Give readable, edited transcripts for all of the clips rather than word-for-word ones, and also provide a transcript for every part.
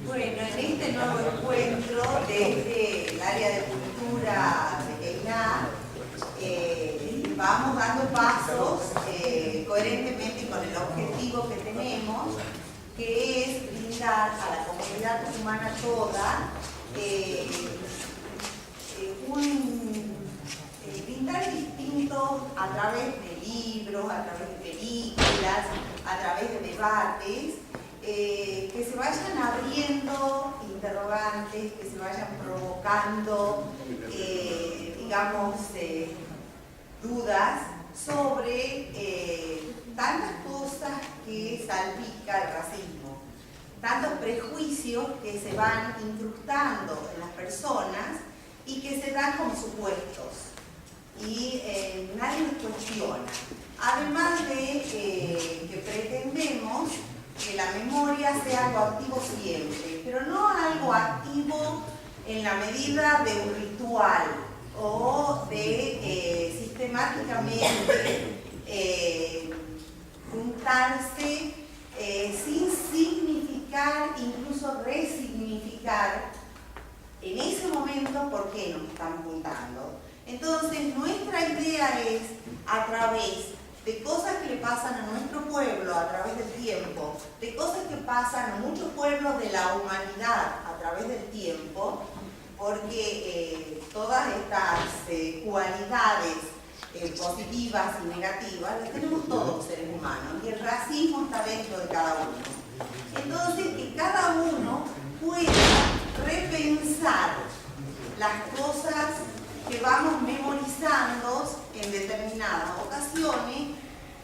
Bueno, en este nuevo encuentro desde el área de cultura de Keiná, vamos dando pasos coherentemente con el objetivo que tenemos, que es brindar a la comunidad humana toda brindar distintos a través de libros, a través de películas, a través de debates, que se vayan abriendo interrogantes, que se vayan provocando, digamos, dudas sobre tantas cosas que salpica el racismo, tantos prejuicios que se van incrustando en las personas y que se dan como supuestos y nadie los cuestiona. Además de que pretendemos que la memoria sea algo activo siempre, pero no algo activo en la medida de un ritual o de sistemáticamente juntarse sin significar, incluso resignificar en ese momento por qué nos estamos juntando. Entonces, nuestra idea es, a través de cosas que le pasan a nuestro pueblo a través del tiempo, de cosas que pasan a muchos pueblos de la humanidad a través del tiempo, porque todas estas cualidades positivas y negativas las tenemos todos los seres humanos y el racismo está dentro de cada uno. Entonces, que cada uno pueda repensar las cosas que vamos memorizando en determinadas ocasiones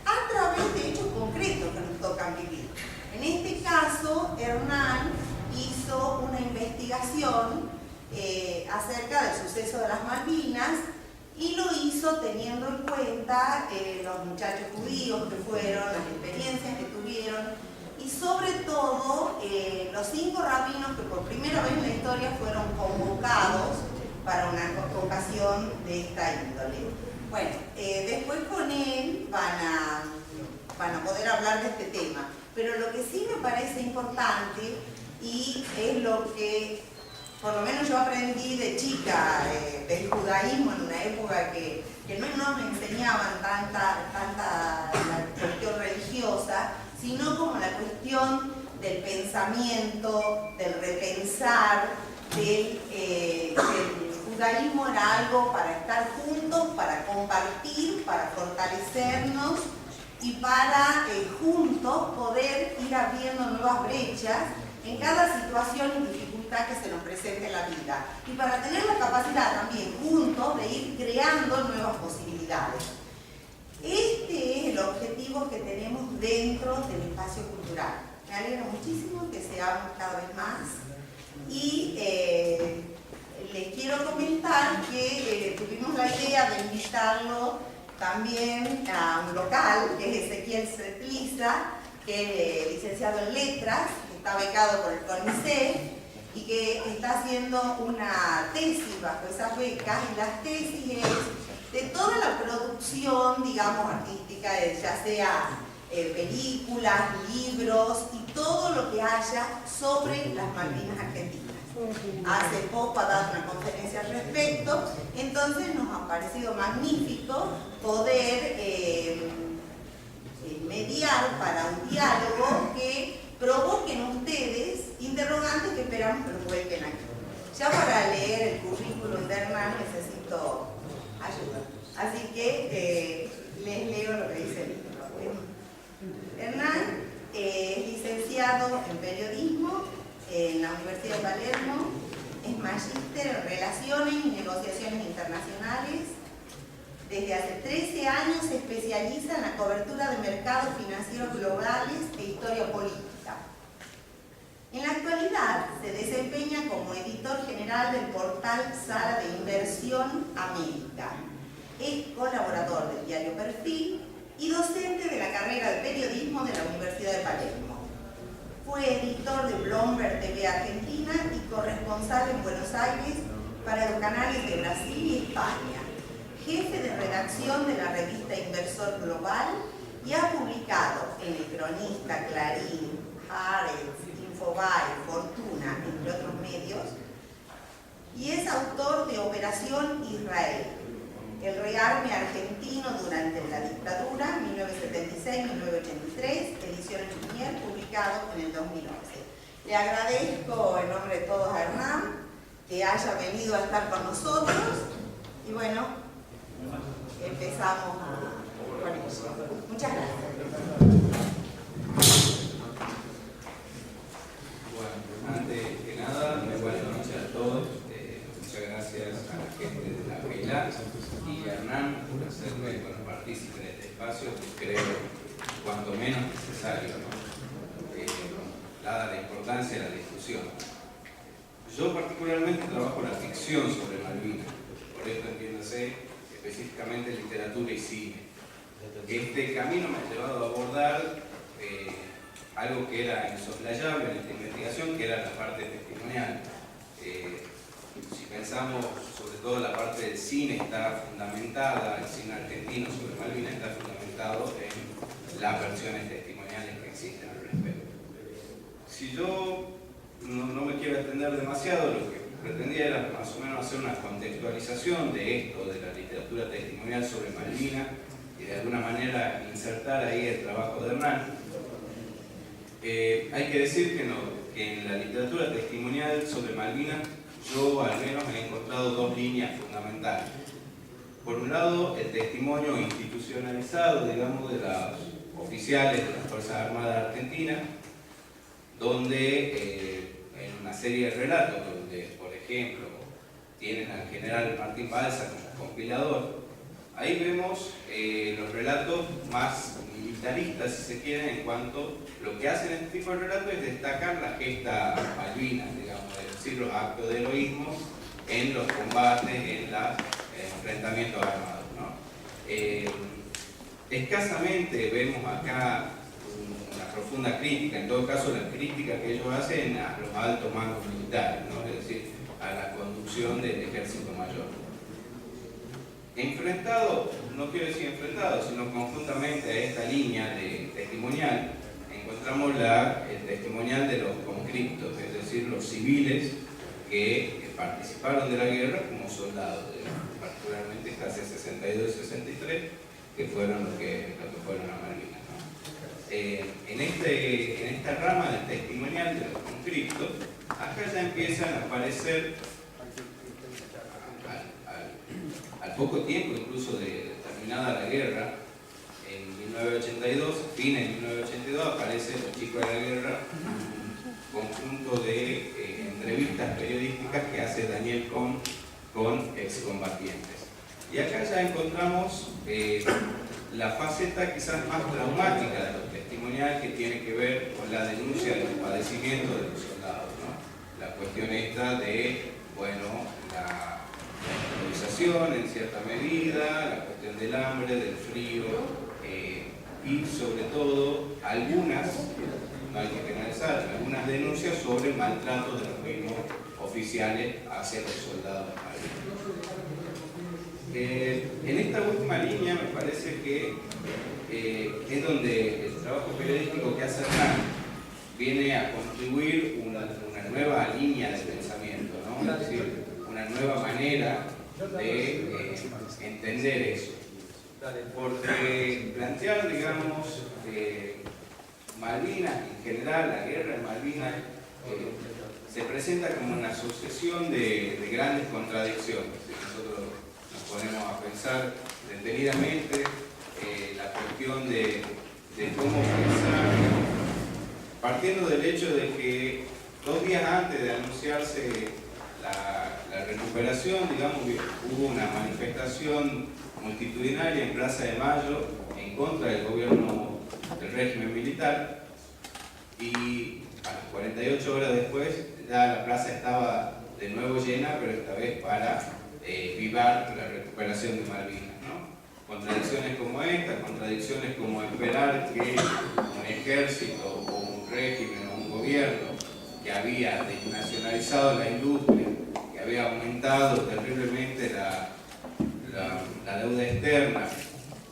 a través de hechos concretos que nos tocan vivir. En este caso, Hernán hizo una investigación acerca del suceso de las Malvinas y lo hizo teniendo en cuenta los muchachos judíos que fueron, las experiencias que tuvieron y sobre todo los 5 rabinos que por primera vez en la historia fueron convocados para una ocasión de esta índole. Bueno, después con él van a poder hablar de este tema, pero lo que sí me parece importante y es lo que por lo menos yo aprendí de chica del judaísmo en una época que no me enseñaban tanta la cuestión religiosa, sino como la cuestión del pensamiento, del repensar, del judaísmo era algo para estar juntos, para compartir, para fortalecernos y para juntos poder ir abriendo nuevas brechas en cada situación y dificultad que se nos presente en la vida y para tener la capacidad también juntos de ir creando nuevas posibilidades. Este es el objetivo que tenemos dentro del espacio cultural. Me alegra muchísimo que seamos cada vez más y les quiero comentar que tuvimos la idea de invitarlo también a un local, que es Ezequiel Cetliza, que es licenciado en Letras, que está becado por el CONICET y que está haciendo una tesis bajo esas becas, y la tesis es de toda la producción, digamos, artística, ya sea películas, libros y todo lo que haya sobre las Malvinas argentinas. Hace poco ha dado una conferencia al respecto, entonces nos ha parecido magnífico poder mediar para un diálogo que provoquen ustedes interrogantes que esperamos que nos vuelquen aquí. Ya para leer el currículum de Hernán necesito ayuda, así que les leo lo que dice el libro. Hernán es licenciado en periodismo en la Universidad de Palermo, es magíster en Relaciones y Negociaciones Internacionales. Desde hace 13 años se especializa en la cobertura de mercados financieros globales e historia política. En la actualidad se desempeña como editor general del portal Sala de Inversión América. Es colaborador del diario Perfil y docente de la carrera de periodismo de la Universidad de Palermo. Fue editor de Bloomberg TV Argentina y corresponsal en Buenos Aires para los canales de Brasil y España. Jefe de redacción de la revista Inversor Global y ha publicado en El Cronista, Clarín, Haaretz, Infobae, Fortuna Operación Israel, el rearme argentino durante la dictadura, 1976-1983, edición Lumière, publicado en el 2011. Le agradezco en nombre de todos a Hernán que haya venido a estar con nosotros y bueno, empezamos con eso. Muchas gracias. Bueno, antes que nada, buenas noches a todos. Muchas gracias a la gente de la FEILA y a Hernán por hacerme partícipe de este espacio, que creo cuanto menos necesario, ¿no? Dada la importancia de la discusión. Yo particularmente trabajo la ficción sobre Malvinas, por esto entiéndase específicamente literatura y cine. Este camino me ha llevado a abordar algo que era insoslayable en esta investigación, que era la parte testimonial. Si pensamos, sobre todo la parte del cine está fundamentada, el cine argentino sobre Malvinas está fundamentado en las versiones testimoniales que existen al respecto. Si yo no me quiero extender demasiado, lo que pretendía era más o menos hacer una contextualización de esto, de la literatura testimonial sobre Malvinas, y de alguna manera insertar ahí el trabajo de Hernán. Hay que decir que en la literatura testimonial sobre Malvinas yo al menos he encontrado dos líneas fundamentales. Por un lado, el testimonio institucionalizado, digamos, de los oficiales de las Fuerzas Armadas Argentinas, donde en una serie de relatos, donde, por ejemplo, tienen al general Martín Balsa como compilador, ahí vemos los relatos más militaristas, si se quiere, en cuanto lo que hacen este tipo de relatos es destacar la gesta Malvinas, digamos, es decir, los actos de heroísmo en los combates, en los enfrentamientos armados, ¿no? Escasamente vemos acá una profunda crítica, en todo caso la crítica que ellos hacen a los altos mandos militares, ¿no? Es decir, a la conducción del ejército mayor. Enfrentado, no quiero decir enfrentado, sino conjuntamente a esta línea de testimonial, encontramos el testimonial de los conscriptos, es decir, los civiles que participaron de la guerra como soldados, particularmente clase 62 y 63, que fueron los que fueron a Malvinas, ¿no? En esta rama del testimonial de los conscriptos, acá ya empiezan a aparecer, al poco tiempo incluso de terminada la guerra, en 1982, fin de 1982, aparece Los Chicos de la Guerra, un conjunto de entrevistas periodísticas que hace Daniel Cohn con excombatientes. Y acá ya encontramos la faceta quizás más traumática de los testimoniales, que tiene que ver con la denuncia de los padecimientos de los soldados, ¿no? La cuestión esta de, bueno, la improvisación en cierta medida, la cuestión del hambre, del frío, y sobre todo algunas, no hay que generalizar, algunas denuncias sobre maltrato de los mismos oficiales hacia los soldados marinos. En esta última línea me parece que es donde el trabajo periodístico que hace Hernán viene a contribuir una nueva línea de pensamiento, ¿no? Es decir, una nueva manera de entender eso. Porque plantear, digamos, Malvinas, en general, la guerra en Malvinas, se presenta como una sucesión de grandes contradicciones. Si nosotros nos ponemos a pensar detenidamente la cuestión de cómo pensar, partiendo del hecho de que 2 días antes de anunciarse la recuperación, digamos, hubo una manifestación multitudinaria en Plaza de Mayo en contra del gobierno del régimen militar, y a las 48 horas después ya la plaza estaba de nuevo llena, pero esta vez para vivar la recuperación de Malvinas, ¿no? Contradicciones como esta, contradicciones como esperar que un ejército o un régimen o un gobierno que había desnacionalizado la industria, que había aumentado terriblemente la deuda externa,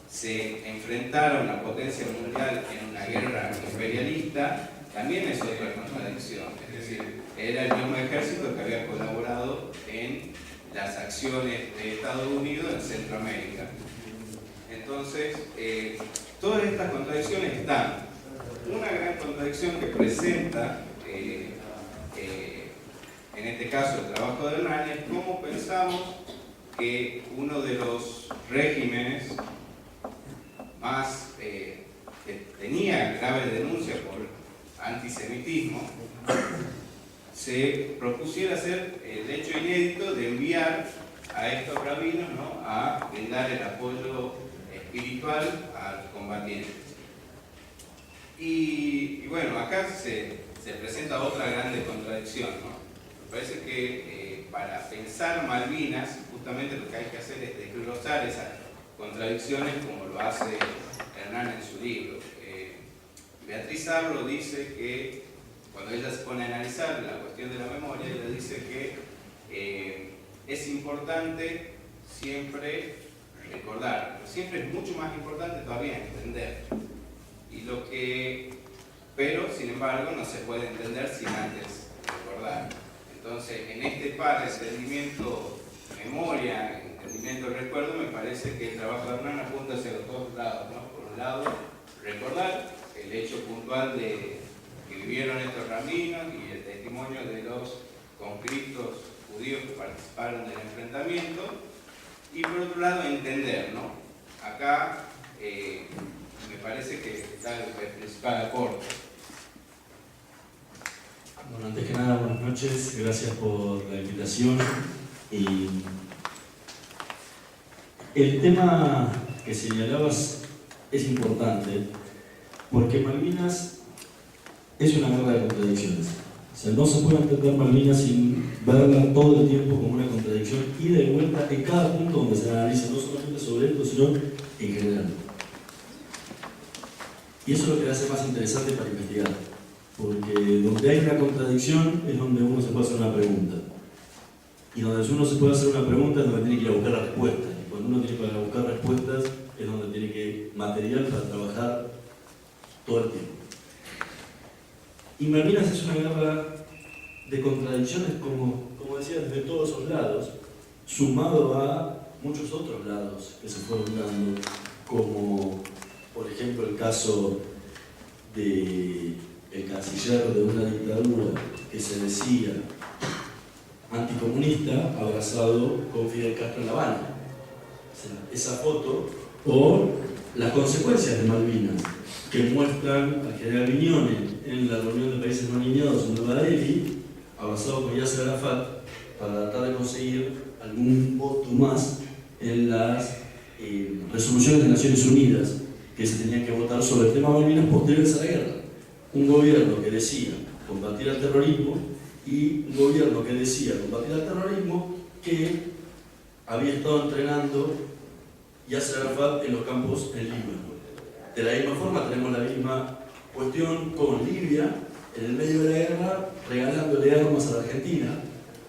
se enfrentaron a la potencia mundial en una guerra imperialista, también es otra contradicción. Es decir, era el mismo ejército que había colaborado en las acciones de Estados Unidos en Centroamérica. Entonces, todas estas contradicciones están. Una gran contradicción que presenta, en este caso el trabajo de Hernán, es cómo pensamos que uno de los regímenes más que tenía graves denuncias por antisemitismo, se propusiera hacer el hecho inédito de enviar a estos rabinos, ¿no?, a brindar el apoyo espiritual a los combatientes. Y bueno, acá se presenta otra grande contradicción, ¿no? Me parece que para pensar Malvinas, justamente lo que hay que hacer es desglosar esas contradicciones como lo hace Hernán en su libro. Beatriz Arlo dice que, cuando ella se pone a analizar la cuestión de la memoria, ella dice que es importante siempre recordar, pero siempre es mucho más importante todavía entender. Pero, sin embargo, no se puede entender sin antes recordar. Entonces, en este par de entendimiento memoria, entendimiento recuerdo, me parece que el trabajo de Hernán apunta hacia los dos lados, ¿no? Por un lado, recordar el hecho puntual que vivieron estos rabinos y el testimonio de los conscriptos judíos que participaron del enfrentamiento, y por otro lado, entender, ¿no? Acá me parece que está el principal aporte. Bueno, antes que nada, buenas noches, gracias por la invitación. Y el tema que señalabas es importante porque Malvinas es una guerra de contradicciones. O sea, no se puede entender Malvinas sin verla todo el tiempo como una contradicción, ida y vuelta en cada punto donde se analiza, no solamente sobre esto, sino en general. Y eso es lo que la hace más interesante para investigar, porque donde hay una contradicción es donde uno se puede hacer una pregunta. Y donde uno se puede hacer una pregunta es donde tiene que ir a buscar la respuesta. Y cuando uno tiene que ir a buscar respuestas es donde tiene que material para trabajar todo el tiempo. Y Malvinas es una guerra de contradicciones, como decía, desde todos esos lados, sumado a muchos otros lados que se fueron dando, como por ejemplo el caso del canciller de una dictadura que se decía anticomunista abrazado con Fidel Castro en La Habana. O sea, esa foto, o las consecuencias de Malvinas, que muestran al general Viñones en la reunión de países no alineados en Nueva Delhi, abrazado con Yasser Arafat, para tratar de conseguir algún voto más en las resoluciones de Naciones Unidas que se tenían que votar sobre el tema Malvinas posteriores a la guerra. Un gobierno que decía combatir al terrorismo y un gobierno que decía combatir al terrorismo que había estado entrenando Yasser Arafat en los campos en Líbano. De la misma forma tenemos la misma cuestión con Libia en el medio de la guerra regalándole armas a la Argentina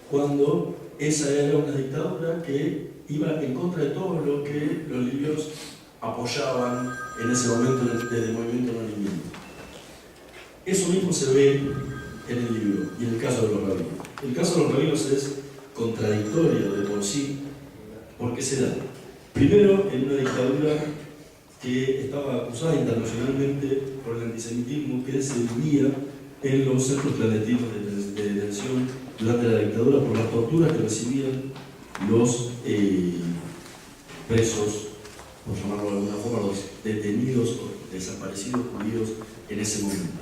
cuando esa era una dictadura que iba en contra de todo lo que los libios apoyaban en ese momento desde el movimiento no alineado. Eso mismo se ve en el libro y en el caso de los rabinos. El caso de los rabinos es contradictorio de por sí, porque se da primero en una dictadura que estaba acusada internacionalmente por el antisemitismo que se vivía en los centros clandestinos de detención durante la dictadura por las torturas que recibían los presos, por llamarlo de alguna forma, los detenidos o desaparecidos judíos en ese momento.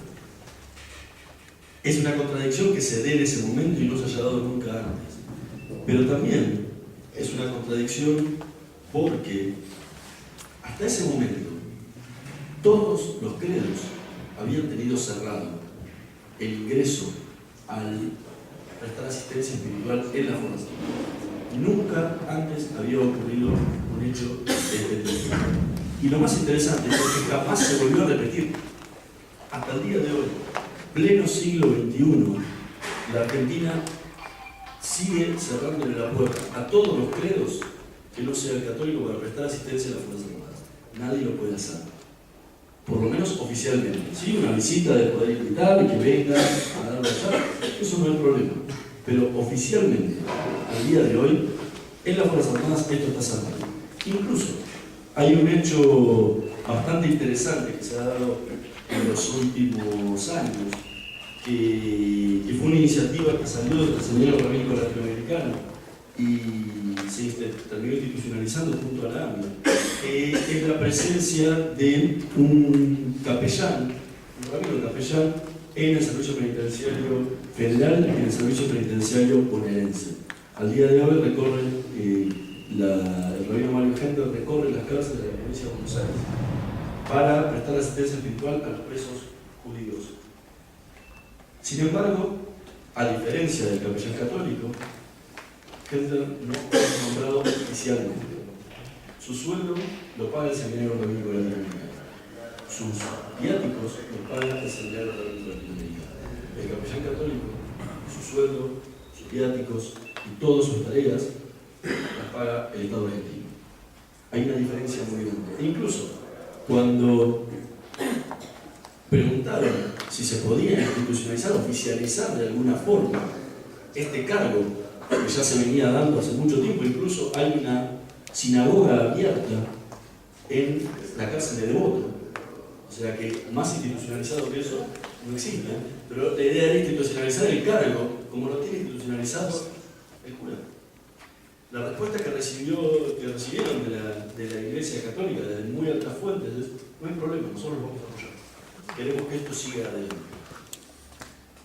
Es una contradicción que se dé en ese momento y no se haya dado nunca antes. Pero también es una contradicción porque hasta ese momento todos los credos habían tenido cerrado el ingreso al prestar asistencia espiritual en la fuerza. Nunca antes había ocurrido un hecho de este tipo. Y lo más interesante es que jamás se volvió a repetir. Hasta el día de hoy, pleno siglo XXI, la Argentina sigue cerrándole la puerta a todos los credos que no sea el católico para prestar asistencia a las Fuerzas Armadas. Nadie lo puede hacer. Por lo menos oficialmente. Sí, una visita de poder invitar y que venga a dar la charla, eso no es problema. Pero oficialmente, al día de hoy, En las Fuerzas Armadas esto está cerrado. Incluso hay un hecho bastante interesante que se ha dado en los últimos años, que fue una iniciativa que salió del Seminario Rabínico Latinoamericano y se terminó institucionalizando junto a la AMIA, es la presencia de un capellán, un rabino capellán, en el Servicio Penitenciario Federal y en el Servicio Penitenciario bonaerense. Al día de hoy recorre, el rabino Mario Gente recorre las cárceles de la provincia de Buenos Aires para prestar asistencia espiritual a los presos judíos. Sin embargo, a diferencia del capellán católico, Hendler no es nombrado oficialmente. Su sueldo lo paga el Seminario Rabínico Latinoamericano. Sus viáticos lo paga el Seminario Rabínico Latinoamericano. El capellán católico, su sueldo, sus viáticos y todas sus tareas las paga el Estado argentino. Hay una diferencia muy grande. E incluso cuando preguntaron si se podía institucionalizar, oficializar de alguna forma este cargo que ya se venía dando hace mucho tiempo, incluso hay una sinagoga abierta en la cárcel de Devoto, o sea que más institucionalizado que eso no existe, pero la idea era institucionalizar el cargo como lo tiene institucionalizado el cura. La respuesta que recibieron de la Iglesia Católica, de muy altas fuentes, es: no hay problema, nosotros lo vamos a apoyar. Queremos que esto siga adelante.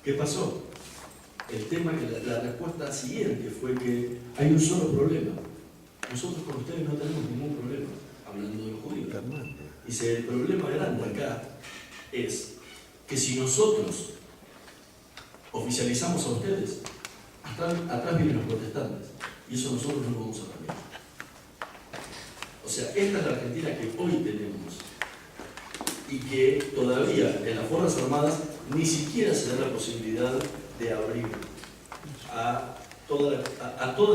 ¿Qué pasó? El tema, que la respuesta siguiente fue que hay un solo problema. Nosotros con ustedes no tenemos ningún problema, hablando de los judíos. Dice, el problema grande acá es que si nosotros oficializamos a ustedes, atrás vienen los protestantes, y eso nosotros no lo vamos a cambiar. O sea, esta es la Argentina que hoy tenemos, y que todavía en las Fuerzas Armadas ni siquiera se da la posibilidad de abrir a todas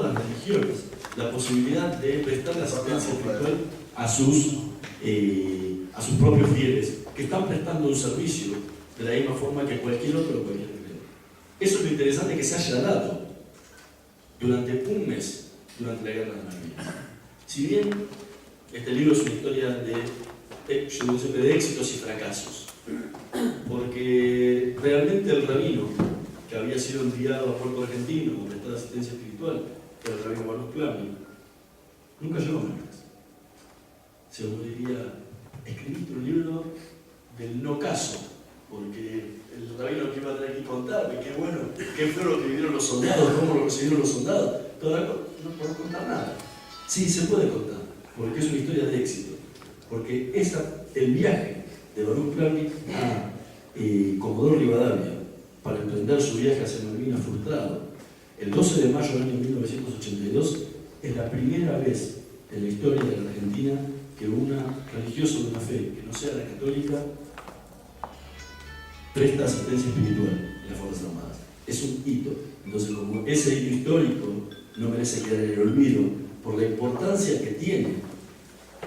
las religiones la posibilidad de prestar la asistencia espiritual a sus propios fieles, que están prestando un servicio de la misma forma que cualquier otro o cualquier creyente. Eso es lo interesante que se haya dado durante un mes, durante la Guerra de Malvinas. Si bien este libro es una historia de éxitos y fracasos, porque realmente el rabino que había sido enviado a Puerto Argentino con prestar asistencia espiritual, que era el rabino Baruch Plami, nunca llegó a Malvinas. Se diría, escribiste un libro del no caso, porque el rabino que iba a tener que contarme, qué bueno, qué fue lo que vivieron los soldados, cómo lo recibieron los soldados, no puedo contar nada. Sí, se puede contar, porque es una historia de éxito, porque el viaje de Baruch Plami a Comodoro Rivadavia para emprender su viaje hacia Malvinas frustrado, el 12 de mayo del año 1982, es la primera vez en la historia de la Argentina que una religiosa de una fe que no sea la católica presta asistencia espiritual en las Fuerzas Armadas. Es un hito. Entonces, como ese hito histórico no merece quedar en el olvido por la importancia que tiene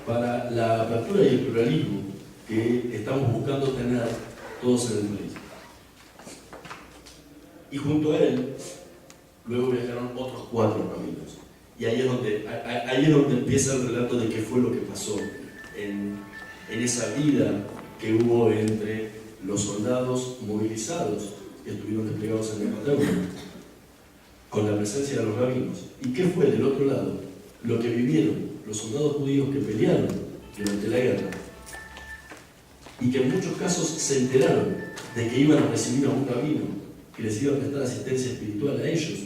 para la apertura y el pluralismo que estamos buscando tener todos en el país. Y junto a él, luego viajaron otros 4 rabinos. Y ahí es donde empieza el relato de qué fue lo que pasó en esa vida que hubo entre los soldados movilizados que estuvieron desplegados en la Patagonia, con la presencia de los rabinos. ¿Y qué fue del otro lado? Lo que vivieron los soldados judíos que pelearon durante la guerra y que en muchos casos se enteraron de que iban a recibir a un rabino que les iba a prestar asistencia espiritual a ellos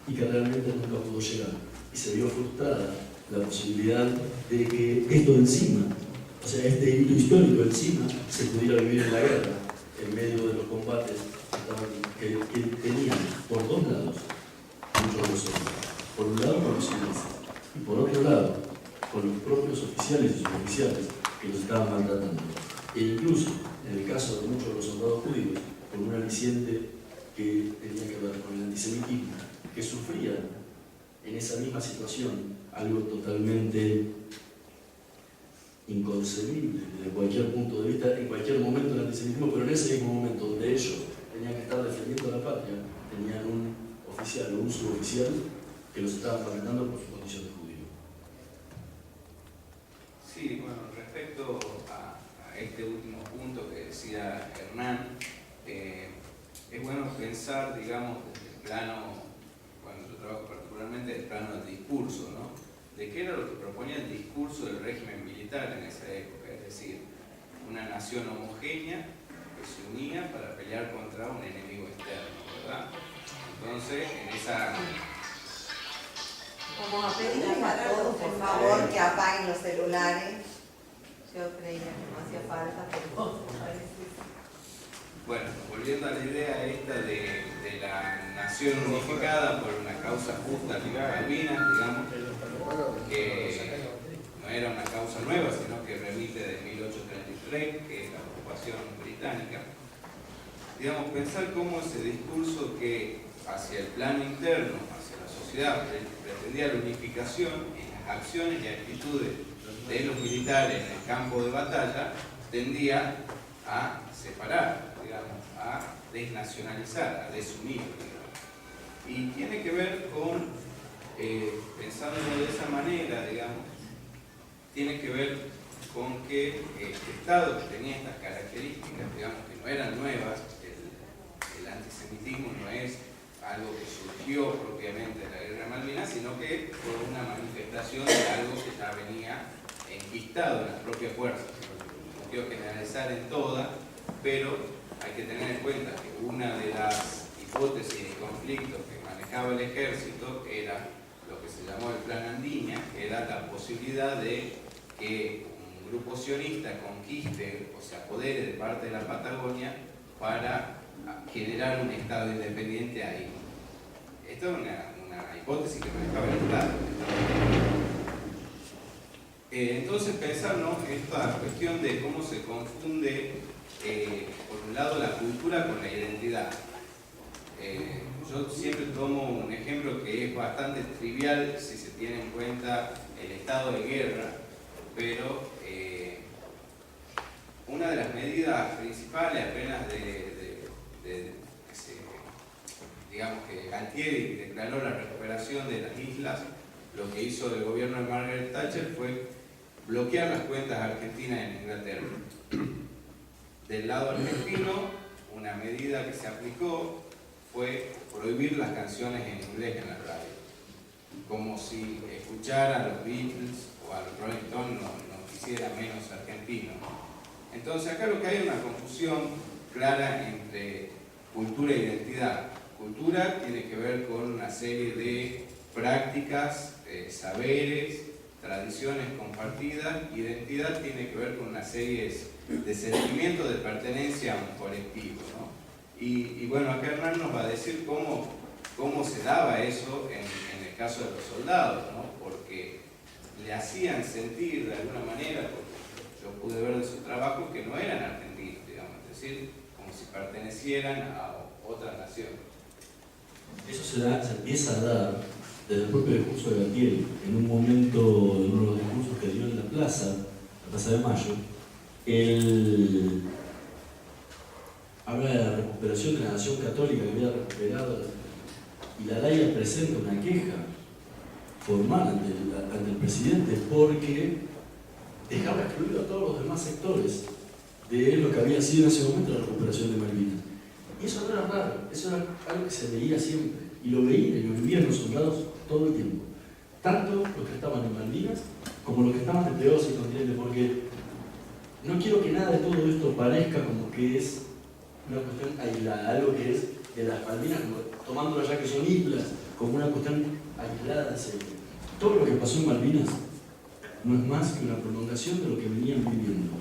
y que realmente nunca pudo llegar. Y se vio frustrada la posibilidad de que esto encima, o sea, este hito histórico encima, se pudiera vivir en la guerra, en medio de los combates que tenían por dos lados muchos resolver. Por un lado con los ingleses y por otro lado con los propios oficiales y suboficiales que los estaban maltratando. E incluso, en el caso de muchos de los soldados judíos, con un aliciente que tenía que ver con el antisemitismo, que sufrían en esa misma situación algo totalmente inconcebible desde cualquier punto de vista, en cualquier momento del antisemitismo, pero en ese mismo momento donde ellos tenían que estar defendiendo a la patria, tenían un oficial o un suboficial que los estaban enfrentando por su condición de judío. Sí, bueno, respecto a este último punto que decía Hernán, es bueno pensar, digamos, desde el plano, bueno, yo trabajo particularmente el plano del discurso, ¿no? De qué era lo que proponía el discurso del régimen militar en esa época, es decir, una nación homogénea que se unía para pelear contra un enemigo externo, ¿verdad? Entonces, en esa... Vamos a pedirles a todos, por favor, que apaguen los celulares. Yo creía que no hacía falta, pero parece. Bueno, volviendo a la idea esta de la nación unificada por una causa justa ligada a Malvinas, digamos, que no era una causa nueva, sino que remite de 1833, que es la ocupación británica. Digamos, pensar cómo ese discurso que hacia el plano interno, hacia la sociedad, pretendía la unificación en las acciones y actitudes de los militares en el campo de batalla, tendía a separar, digamos, a desnacionalizar, a desunir, digamos. Y tiene que ver con, pensándolo de esa manera, digamos, tiene que ver con que este Estado que tenía estas características, digamos, que no eran nuevas, el antisemitismo no es algo que surgió propiamente de la Guerra de Malvinas, sino que fue una manifestación de algo que ya venía enquistado en las propias fuerzas. No quiero generalizar en todas, pero hay que tener en cuenta que una de las hipótesis de conflicto que manejaba el ejército era lo que se llamó el Plan Andiña, que era la posibilidad de que un grupo sionista conquiste, o se apodere de parte de la Patagonia para generar un Estado independiente ahí. Esto es una hipótesis que manejaba el Estado. Entonces pensar, ¿no?, esta cuestión de cómo se confunde por un lado la cultura con la identidad. Yo siempre tomo un ejemplo que es bastante trivial si se tiene en cuenta el estado de guerra, pero una de las medidas principales apenas digamos que Galtieri declaró la recuperación de las islas, lo que hizo el gobierno de Margaret Thatcher fue bloquear las cuentas argentinas en Inglaterra. Del lado argentino, una medida que se aplicó fue prohibir las canciones en inglés en la radio, como si escuchar a los Beatles o a los Rolling Stones nos hiciera menos argentinos. Entonces acá lo que hay es una confusión clara entre cultura e identidad. Cultura tiene que ver con una serie de prácticas, saberes, tradiciones compartidas. Identidad tiene que ver con una serie de sentimientos de pertenencia a un colectivo, ¿no? Y bueno, acá Hernán nos va a decir cómo se daba eso en el caso de los soldados, ¿no? Porque le hacían sentir de alguna manera, porque yo pude ver de su trabajo, que no eran argentinos, digamos, es decir, como si pertenecieran a otra nación. Eso se empieza a dar desde el propio discurso de Galtieri. En un momento, en uno de los discursos que dio en la Plaza de Mayo, él habla de la recuperación de la nación católica que había recuperado, y la Laya presenta una queja formal ante el presidente porque dejaba excluido a todos los demás sectores de lo que había sido en ese momento la recuperación de Malvinas. Y eso no era raro, eso era algo que se veía siempre, y lo veían y lo vivían los soldados todo el tiempo, tanto los que estaban en Malvinas como los que estaban desplegados en el continente, porque no quiero que nada de todo esto parezca como que es una cuestión aislada, algo que es de las Malvinas, tomándolo ya que son islas, como una cuestión aislada de ese. Todo lo que pasó en Malvinas no es más que una prolongación de lo que venían viviendo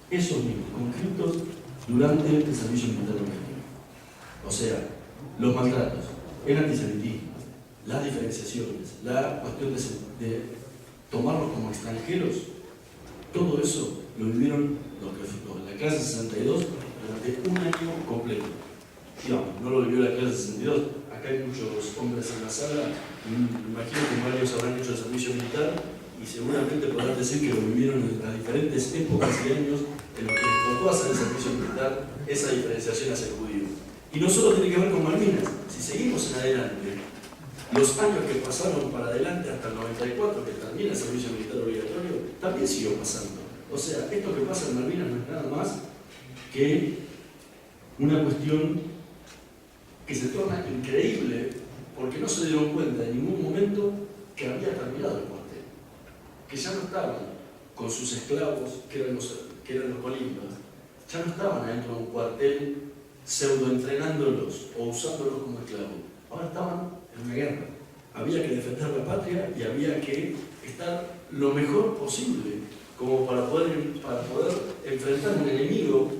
esos mismos conflictos durante el servicio militar argentino. O sea, los maltratos, el antisemitismo, las diferenciaciones, la cuestión de tomarlos como extranjeros, todo eso lo vivieron los de la clase 62 durante un año completo. Digamos, no lo vivió la clase 62, acá hay muchos hombres en la sala, me imagino que varios habrán hecho el servicio militar y seguramente podrán decir que lo vivieron en las diferentes épocas y años en los que les tocó hacer el servicio militar, esa diferenciación hacia el judío. Y no solo tiene que ver con Malvinas, si seguimos en adelante, Los años que pasaron para adelante hasta el 94, que termina el servicio militar obligatorio, también siguió pasando. O sea, esto que pasa en Malvinas no es nada más que una cuestión que se torna increíble porque no se dieron cuenta en ningún momento que había terminado el cuartel, que ya no estaban con sus esclavos, que eran los colimbas, ya no estaban adentro de un cuartel pseudo entrenándolos o usándolos como esclavos. Ahora estaban en una guerra. Había que defender la patria y había que estar lo mejor posible como para poder enfrentar un enemigo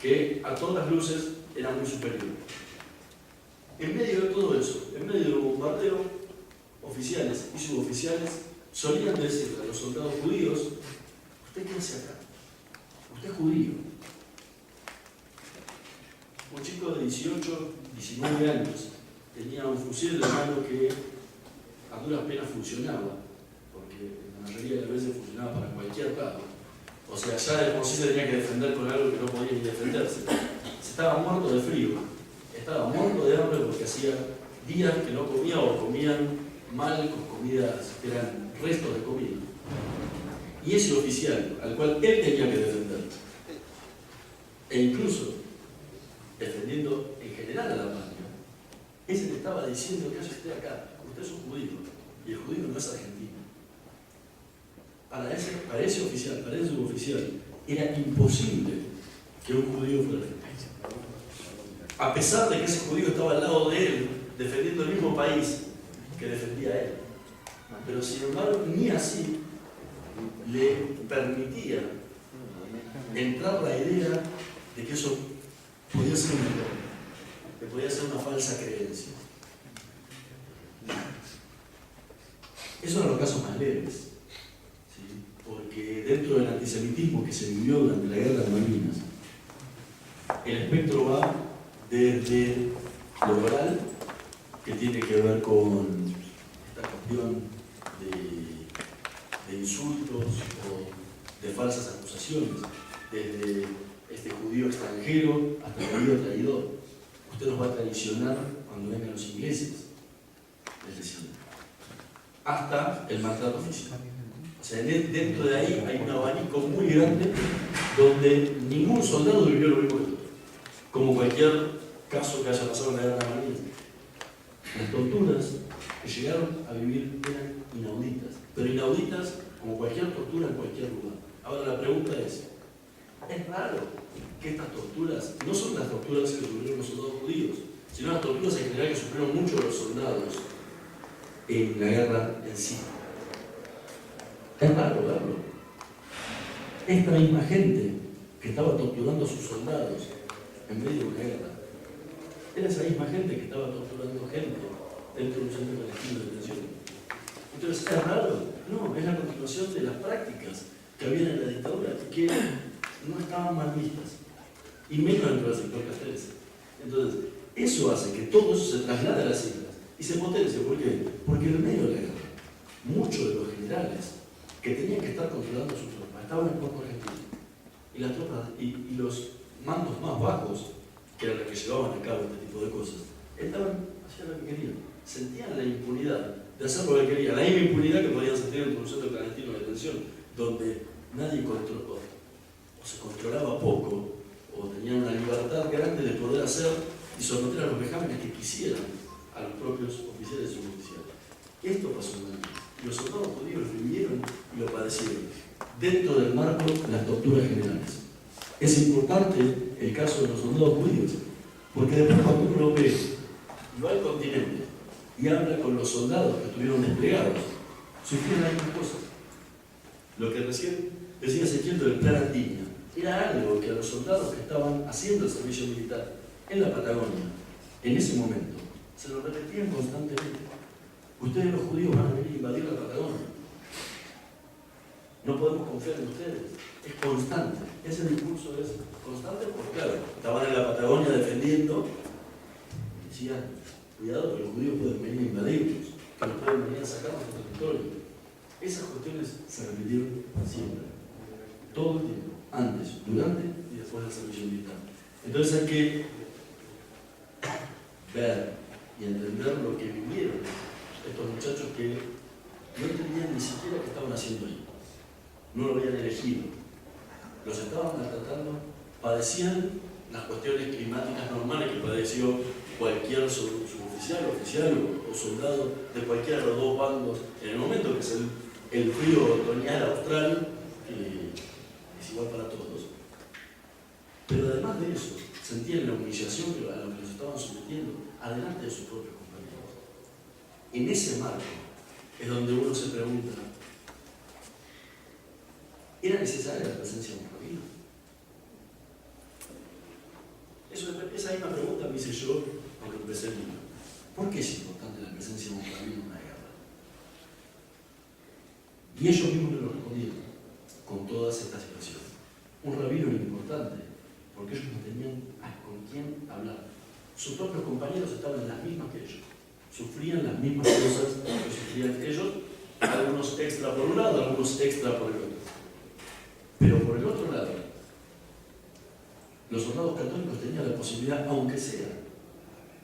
que a todas luces era muy superior. En medio de todo eso, en medio del bombardeo, oficiales y suboficiales solían decirle a los soldados judíos: ¿usted qué hace acá? Usted es judío. Un chico de 18, 19 años tenía un fusil de mano que a duras penas funcionaba, porque la mayoría de las veces funcionaba para cualquier lado. O sea, ya de por sí se tenía que defender con algo que no podía ni defenderse. Se estaba muerto de frío, estaba muerto de hambre porque hacía días que no comía o comían mal con comidas que eran restos de comida. Y ese oficial, al cual él tenía que defender, e incluso defendiendo en general a la patria, ese le estaba diciendo: ¿qué hace usted acá? Usted es un judío, y el judío no es argentino. Para ese oficial, para ese suboficial, era imposible que un judío fuera argentino. A pesar de que ese judío estaba al lado de él, defendiendo el mismo país que defendía a él. Pero sin embargo, ni así le permitía entrar la idea de que eso podía ser un error, que podía ser una falsa creencia. Esos eran los casos más leves, ¿sí? Porque dentro del antisemitismo que se vivió durante la guerra de Malvinas, el espectro va desde lo oral, que tiene que ver con esta cuestión de insultos o de falsas acusaciones, desde este judío extranjero hasta el judío traidor. Usted nos va a traicionar cuando vengan los ingleses, les decían, hasta el maltrato físico. O sea, dentro de ahí hay un abanico muy grande donde ningún soldado vivió lo mismo que otro, como cualquier caso que haya pasado en la guerra de Malvinas. Las torturas que llegaron a vivir eran inauditas, pero inauditas como cualquier tortura en cualquier lugar. Ahora la pregunta es raro que estas torturas no son las torturas que sufrieron los soldados judíos, sino las torturas en general que sufrieron muchos los soldados en la guerra en sí. Es raro verlo. Esta misma gente que estaba torturando a sus soldados en medio de una guerra, era esa misma gente que estaba torturando gente dentro de un centro clandestino de detención. Entonces, ¿es raro? No, es la continuación de las prácticas que había en la dictadura y que no estaban mal vistas, y menos dentro del sector castrense. Entonces, eso hace que todo eso se traslade a las islas y se potencie. ¿Por qué? Porque en el medio de la guerra, muchos de los generales que tenían que estar controlando sus tropas estaban en Puerto Argentino. Y las tropas y los mandos más bajos, que eran los que llevaban a cabo este tipo de cosas, hacían lo que querían. Sentían la impunidad de hacer lo que querían, la misma impunidad que podían sentir en un centro clandestino de detención, donde nadie controló, o se controlaba poco, o tenían una libertad grande de poder hacer y someter a los vejámenes que quisieran a los propios oficiales y suboficiales. Esto pasó en Malvinas. Los soldados judíos lo vivieron y lo padecieron dentro del marco de las torturas generales. Es importante el caso de los soldados judíos, porque después cuando uno ve y va al continente y habla con los soldados que estuvieron desplegados, sufrieron las mismas cosas. Lo que recién decía Ezequiel del plan Andiña era algo que a los soldados que estaban haciendo el servicio militar en la Patagonia, en ese momento, se lo repetían constantemente. Ustedes los judíos van a venir a invadir la Patagonia. No podemos confiar en ustedes. Es constante. Ese discurso es constante porque, claro, estaban en la Patagonia defendiendo y decían, cuidado que los judíos pueden venir a invadirnos, que nos pueden venir a sacar nuestro territorio. Esas cuestiones se repitieron siempre, todo el tiempo, antes, durante y después del servicio militar. Entonces hay que ver y entender lo que vivieron muchachos que no entendían ni siquiera qué estaban haciendo ahí. No lo habían elegido. Los estaban maltratando, padecían las cuestiones climáticas normales que padeció cualquier suboficial, oficial o soldado de cualquiera de los dos bandos en el momento, que es el frío otoñal austral, que es igual para todos. Pero además de eso, sentían la humillación a la que los estaban sometiendo adelante de sus propios compañeros. En ese marco es donde uno se pregunta, ¿era necesaria la presencia de un rabino? Esa misma pregunta me hice yo cuando empecé el libro. ¿Por qué es importante la presencia de un rabino en una guerra? Y ellos mismos me lo respondieron con todas estas situaciones. Un rabino era importante porque ellos no tenían con quién hablar. Sus propios compañeros estaban en las mismas que ellos. Sufrían las mismas cosas que sufrían ellos, algunos extra por un lado, algunos extra por el otro. Pero por el otro lado, los soldados católicos tenían la posibilidad, aunque sea,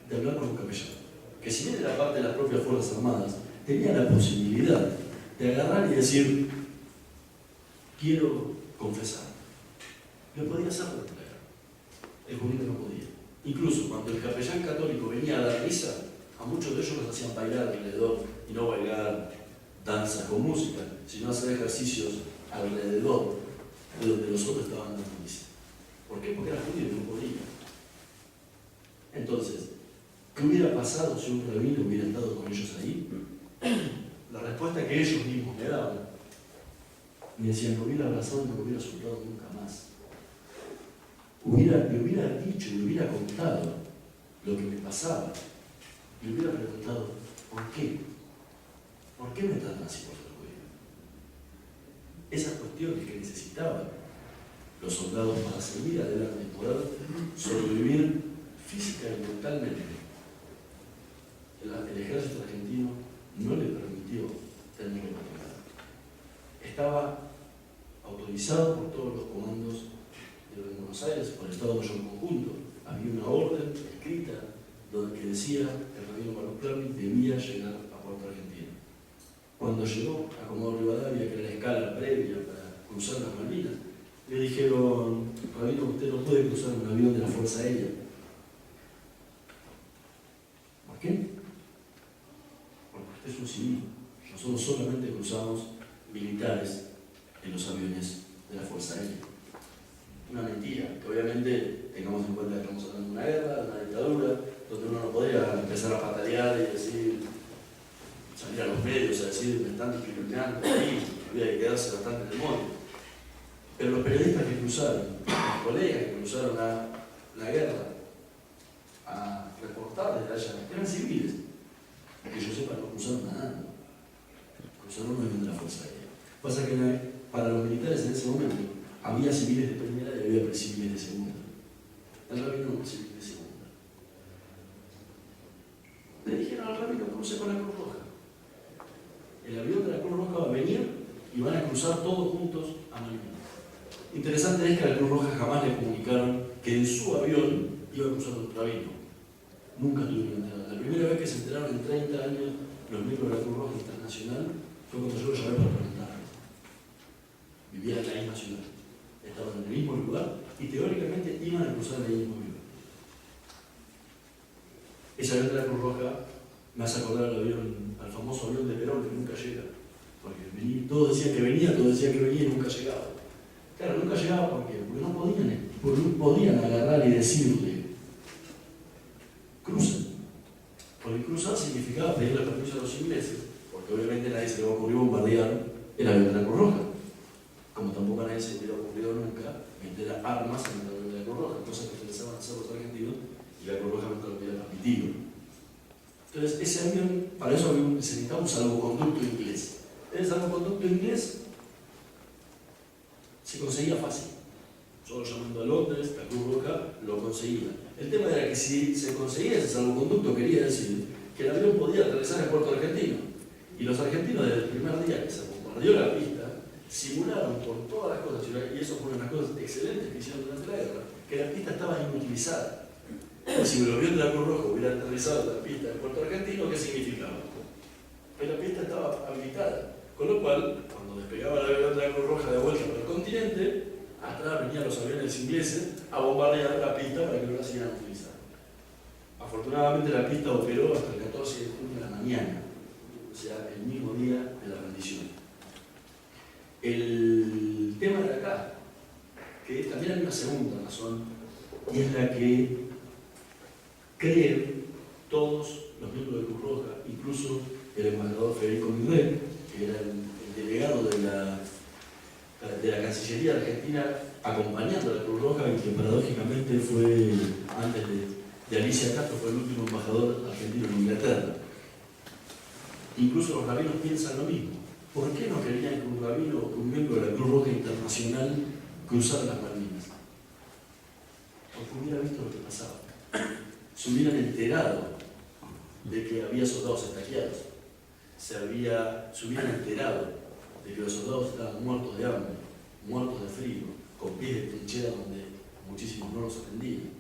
de hablar con un capellán, que si bien era parte de las propias Fuerzas Armadas, tenía la posibilidad de agarrar y decir, quiero confesar. Lo podía hacer durante la guerra. El judío no podía. Incluso cuando el capellán católico venía a dar misa, a muchos de ellos los hacían bailar alrededor, y no bailar danza con música, sino hacer ejercicios alrededor de donde los otros estaban dando misa. ¿Por qué? Porque era judío y no podía. Entonces, ¿qué hubiera pasado si un rabino hubiera estado con ellos ahí? La respuesta que ellos mismos me daban, me decían, me hubiera abrazado y no me hubiera soltado nunca más. Le hubiera dicho, le hubiera contado lo que me pasaba. Le hubiera preguntado, ¿por qué? ¿Por qué me tratan así por ser judío? Esas cuestiones que necesitaban los soldados para seguir adelante y poder sobrevivir física y mentalmente. El ejército argentino no le permitió tener la oportunidad. Estaba autorizado por todos los comandos de Buenos Aires, por el Estado Mayor Conjunto. Había una orden escrita que decía que el rabino Baruch Klarnik debía llegar a Puerto Argentino. Cuando llegó a Comodoro Rivadavia, que era la escala previa para cruzar las Malvinas, le dijeron, rabino, usted no puede cruzar un avión de la Fuerza Aérea. ¿Por qué? Porque usted es un civil. Nosotros solamente cruzamos militares en los aviones de la Fuerza Aérea. Una mentira, que obviamente tengamos en cuenta que estamos hablando de una guerra, de una dictadura, donde uno no podría empezar a patalear y decir, salir a los medios a decir, me están discriminando ahí, había que quedarse bastante en el monte. Pero los periodistas que cruzaron, los colegas que cruzaron la guerra a reportar desde allá, eran civiles. Que yo sepa, no cruzaron nadando. Cruzaron un avión de la Fuerza Aérea. Pasa que para los militares en ese momento había civiles de primera y había civiles de segunda. El rabino no, civil de segunda. Le dijeron al rabino, cruce con la Cruz Roja. El avión de la Cruz Roja va a venir y van a cruzar todos juntos a Malvinas. Interesante es que a la Cruz Roja jamás le comunicaron que en su avión iba a cruzar un rabino. Nunca tuvieron enterado. La primera vez que se enteraron en 30 años los miembros de la Cruz Roja Internacional fue cuando yo lo llamé para preguntarles. Vivían en la misma ciudad, estaban en el mismo lugar y teóricamente iban a cruzar el mismo avión. Esa avión de la Cruz Roja me hace acordar al famoso avión de Perón que nunca llega. Porque todos decían que venía y nunca llegaba. Claro, nunca llegaba porque no podían agarrar y decirle, crucen. Porque cruzar significaba pedirle permiso a los ingleses, porque obviamente a nadie se le va a ocurrir bombardear el avión de la Cruz Roja. Como tampoco a nadie se le hubiera ocurrido nunca meter armas en el avión de la Cruz Roja, cosas que utilizaban hacer los argentinos y la Cruz Roja nunca lo hubiera permitido. Entonces, ese avión, para eso se necesitaba un salvoconducto inglés. El salvoconducto inglés se conseguía fácil. Solo llamando a Londres, la Cruz Roja lo conseguía. El tema era que si se conseguía ese salvoconducto, quería decir que el avión podía aterrizar en Puerto Argentino. Y los argentinos, desde el primer día que se bombardeó la pista, simularon por todas las cosas, y eso fue una de las cosas excelentes que hicieron durante la guerra, que la pista estaba inutilizada. Si el avión de la Cruz Roja hubiera aterrizado en la pista de Puerto Argentino, ¿qué significaba? pero la pista estaba habilitada. Con lo cual, cuando despegaba el avión de la Cruz Roja de vuelta por el continente, atrás venían los aviones ingleses a bombardear la pista para que no la siguieran utilizando. Afortunadamente la pista operó hasta el 14 de junio de la mañana, o sea, el mismo día de la rendición. El tema de acá, que también hay una segunda razón, y es la que creen todos los miembros de Cruz Roja, incluso el embajador Federico Mirel, que era el delegado de la Cancillería Argentina acompañando a la Cruz Roja, y que paradójicamente fue, antes de Alicia Castro, fue el último embajador argentino en Inglaterra. Incluso los rabinos piensan lo mismo. ¿Por qué no querían que un rabino o un miembro de la Cruz Roja Internacional cruzara las Malvinas? Porque hubiera visto lo que pasaba. Se hubieran enterado de que había soldados estaqueados. Se hubieran enterado de que los soldados estaban muertos de hambre, muertos de frío, con pies de trinchera donde muchísimos no los atendían,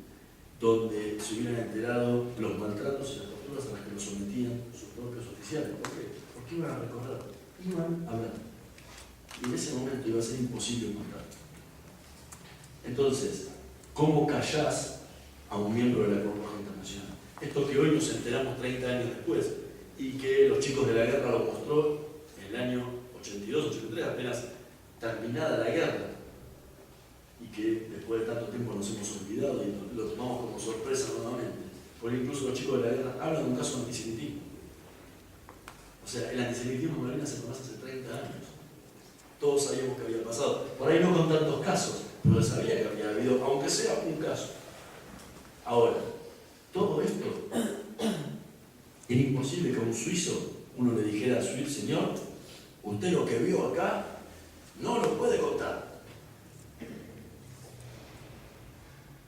donde se hubieran enterado los maltratos y las torturas a las que los sometían sus propios oficiales. ¿Por qué? Porque iban a recorrer, iban a hablar. Y en ese momento iba a ser imposible matar. Entonces, ¿cómo callás a un miembro de la Cruz Roja Internacional? Esto que hoy nos enteramos 30 años después, y que los chicos de la guerra lo mostró en el año 82-83, apenas terminada la guerra, y que después de tanto tiempo nos hemos olvidado y lo tomamos como sorpresa nuevamente, porque incluso los chicos de la guerra hablan de un caso de antisemitismo. O sea, el antisemitismo en Malvinas se conoce hace 30 años. Todos sabíamos que había pasado. Por ahí no con tantos casos, pero se sabía que había habido, aunque sea un caso. Ahora, todo esto, era imposible que a un suizo uno le dijera a su señor, usted lo que vio acá no lo puede contar.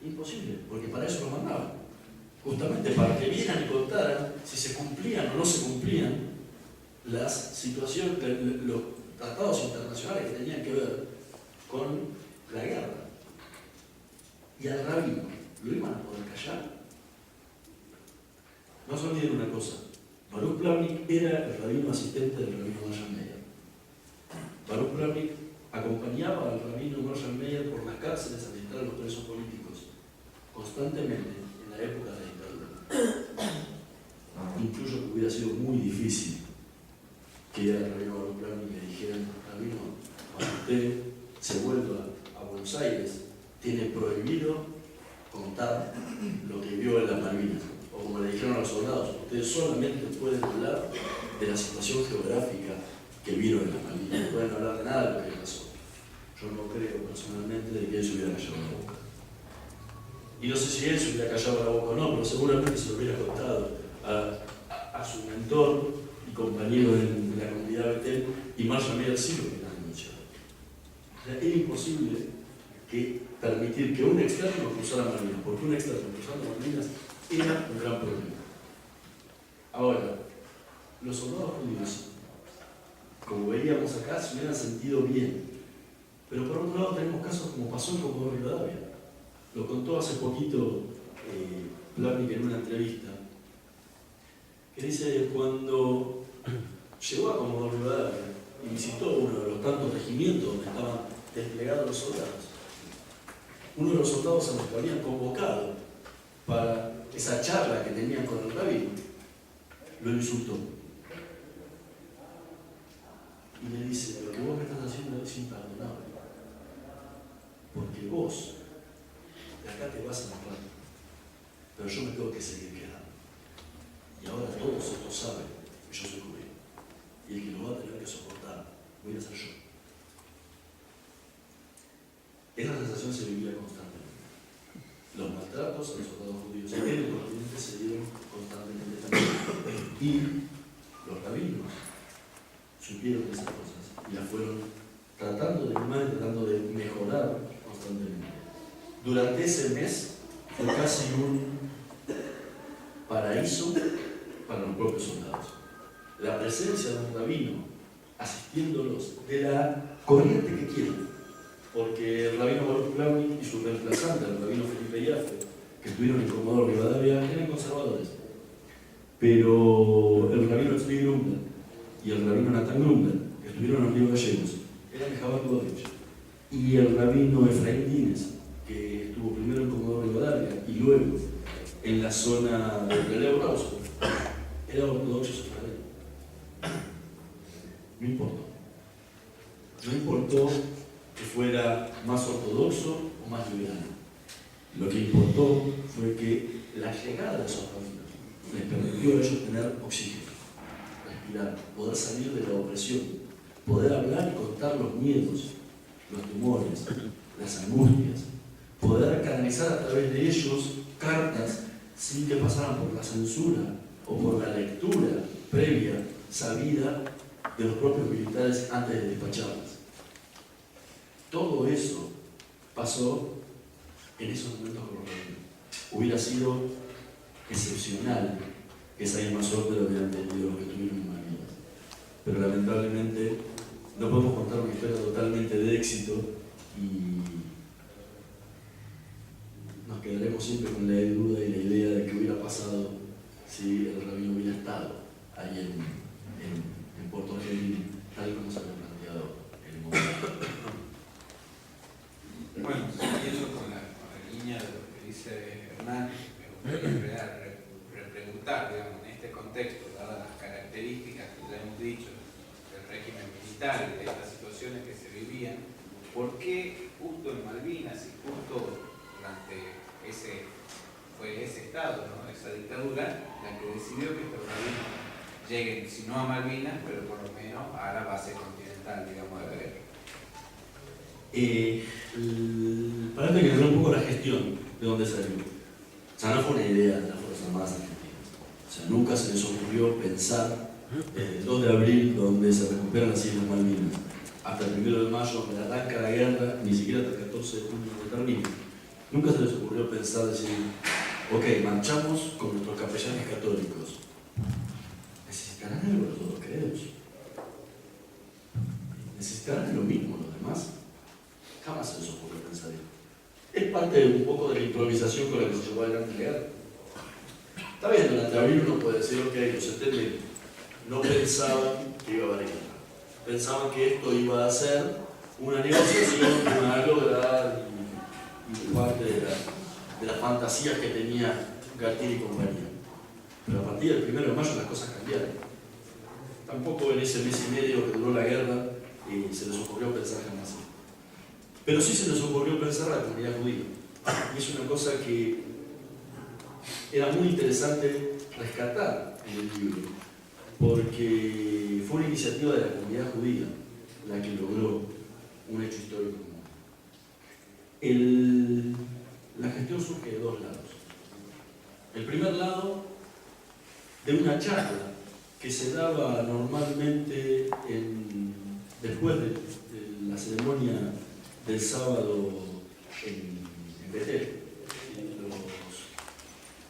Imposible, porque para eso lo mandaban. Justamente para que vieran y contaran si se cumplían o no se cumplían las situaciones, los tratados internacionales que tenían que ver con la guerra. Y al rabino, ¿lo iban a poder callar? No se olviden una cosa, Baruch Plavnik era el rabino asistente del rabino Marshall Meyer. Baruch Plavnik acompañaba al rabino Marshall Meyer por las cárceles a visitar a los presos políticos constantemente en la época de la dictadura. Incluso que hubiera sido muy difícil que al rabino Baruch Plavnik le dijeran, rabino, cuando usted se vuelva a Buenos Aires, tiene prohibido contar lo que vio en las Malvinas. O como le dijeron a los soldados, ustedes solamente pueden hablar de la situación geográfica que vieron en las Malvinas, no pueden hablar de nada de lo que pasó. Yo no creo personalmente de que él se hubiera callado la boca. Y no sé si él se hubiera callado la boca o no, pero seguramente se lo hubiera contado a su mentor y compañero de la comunidad Betel, y Marshall Meyer sí lo hubiera denunciado. O sea, era imposible permitir que un externo cruzara Malvinas, porque un externo cruzando Malvinas era un gran problema. Ahora, los soldados judíos, como veíamos acá, se hubieran sentido bien. Pero por otro lado tenemos casos como pasó en Comodoro Rivadavia. Lo contó hace poquito Plavnik en una entrevista, que dice cuando llegó a Comodoro Rivadavia y visitó uno de los tantos regimientos donde estaban desplegados los soldados, uno de los soldados a los que habían convocado para esa charla que tenían con el rabino, lo insultó. Y le dice, lo que vos me estás haciendo es imperdonable. Porque vos, de acá te vas a matar, pero yo me tengo que seguir quedando. Y ahora todos estos saben que yo soy judío. Y el que lo va a tener que soportar voy a ser yo. Esa sensación se vivía constantemente. Los maltratos a los soldados judíos en el continente se dieron constantemente también. Y los rabinos supieron de esas cosas y las fueron tratando de animar y tratando de mejorar constantemente. Durante ese mes fue casi un paraíso para los propios soldados. La presencia de un rabino asistiéndolos de la corriente que quieran. Porque el rabino Baruch Plavnik y su reemplazante, el rabino Felipe Yaffe, que estuvieron en Comodoro Rivadavia, eran conservadores. Pero el rabino Tzvi Grumbler Grunberg, que estuvieron en los ríos gallegos, era Mejabat Lubavitch. Y el rabino Efraín Dines, que estuvo primero en Comodoro Rivadavia y luego en la zona de Releo Brauso, era ortodoxo sefardí. No importó. No importó que fuera más ortodoxo o más liberal. Lo que importó fue que la llegada de esos rabinos les permitió a ellos tener oxígeno, respirar, poder salir de la opresión, poder hablar y contar los miedos, los temores, las angustias, poder canalizar a través de ellos cartas sin que pasaran por la censura o por la lectura previa, sabida de los propios militares antes de despacharlas. Todo eso pasó en esos momentos con los rabinos. Hubiera sido excepcional que esa misma suerte lo hubieran tenido los que tuvieron en Malvinas. Pero lamentablemente no podemos contar una historia totalmente de éxito y nos quedaremos siempre con la duda y la idea de qué hubiera pasado si el rabino hubiera estado ahí en Puerto Argelino, tal como se había planteado en el momento. Bueno, siguiendo con la línea de lo que dice Hernán, me gustaría repreguntar, digamos, en este contexto, dadas las características que ya hemos dicho del régimen militar y de estas situaciones que se vivían, ¿por qué justo en Malvinas y justo durante ese estado, ¿no? Esa dictadura, la que decidió que estos rabinos lleguen, si no a Malvinas, pero por lo menos a la base continental, digamos, de la guerra? Parece que hablar un poco de la gestión, de dónde salió. O sea, no fue una idea de las Fuerzas Armadas Argentinas. O sea, nunca se les ocurrió pensar desde el 2 de abril, donde se recuperan las Islas Malvinas, hasta el 1 de mayo, donde arranca la guerra, ni siquiera hasta el 14 de junio donde termina. Nunca se les ocurrió pensar, decir, ok, marchamos con nuestros capellanes católicos. ¿Necesitarán algo los otros credos? ¿Necesitarán lo mismo los demás? Jamás se les ocurrió pensar eso. Es parte un poco de la improvisación con la que se llevó adelante la guerra. Está bien, durante abril uno puede decir, ok, los setembres no pensaban que iba a haber guerra. Pensaban que esto iba a ser una negociación que iba a lograr y parte de las fantasías que tenía Galtieri y compañía. Pero a partir del 1 de mayo las cosas cambiaron. Tampoco en ese mes y medio que duró la guerra se les ocurrió pensar jamás así. Pero sí se les ocurrió pensar a la comunidad judía. Y es una cosa que era muy interesante rescatar en el libro, porque fue una iniciativa de la comunidad judía la que logró un hecho histórico como la gestión surge de dos lados. El primer lado, de una charla que se daba normalmente después de la ceremonia del sábado en Betel.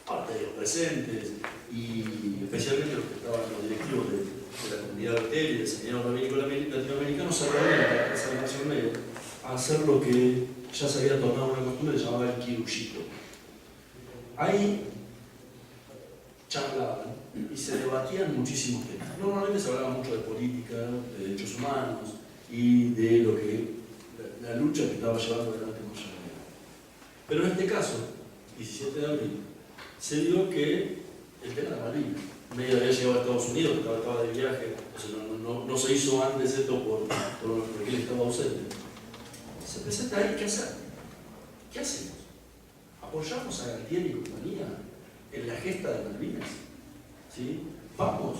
Parte de los presentes y especialmente los que estaban los directivos de la comunidad de Betel y del seminario rabínico latinoamericano se reunían en la Casa de Nación Medio a hacer lo que ya se había tornado una costumbre, se llamaba el kirushito. Ahí charlaban y se debatían muchísimos temas. Normalmente se hablaba mucho de política, de derechos humanos y de lo que la lucha que estaba llevando adelante Moshe Dayan. Pero en este caso, 17 de abril, se dio que el tema de Malvinas, medio había llegado a Estados Unidos, estaba de viaje, no se hizo antes esto porque él estaba ausente. Se presenta ahí, ¿qué hacer? ¿Qué hacemos? ¿Apoyamos a Galtieri y compañía en la gesta de Malvinas? ¿Sí? ¿Vamos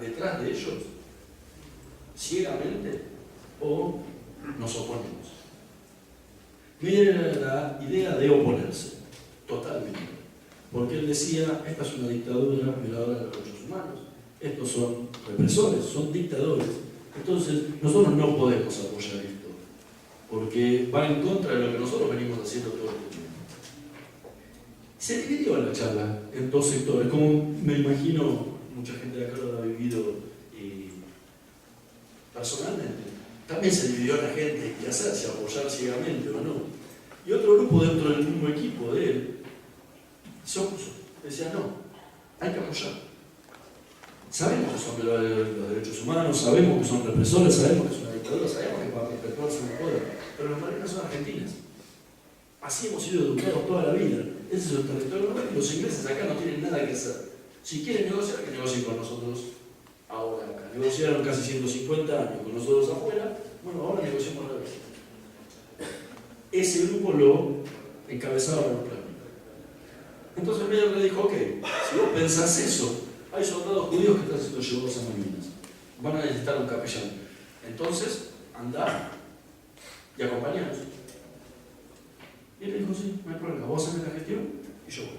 detrás de ellos ciegamente o nos oponemos? Miren la idea de oponerse, totalmente. Porque él decía, esta es una dictadura violadora de los derechos humanos, estos son represores, son dictadores. Entonces, nosotros no podemos apoyar esto, porque va en contra de lo que nosotros venimos haciendo todo el tiempo. Se dividió la charla en dos sectores, como me imagino mucha gente de acá lo ha vivido personalmente. También se dividió la gente qué hacer, si apoyar ciegamente o no. Y otro grupo dentro del mismo equipo de él se opuso. Decía, no, hay que apoyar. Sabemos que son violadores de los derechos humanos, sabemos que son represores, sabemos que es una dictadura, sabemos que para perpetuarse en el poder, pero las Malvinas son argentinas. Así hemos sido educados toda la vida. Ese es el territorio nuestro y los ingleses acá no tienen nada que hacer. Si quieren negociar, que negocien con nosotros ahora acá. Negociaron casi 150 años con nosotros afuera, bueno, ahora negociamos la vez. Ese grupo lo encabezaba por Plan. Entonces Meyer le dijo, ok, si vos pensás eso, hay soldados judíos que están siendo llevados a Malvinas. Van a necesitar un capellán. Entonces, andá y acompañanos. Y él le dijo, sí, no hay problema, vos hacés la gestión y yo voy.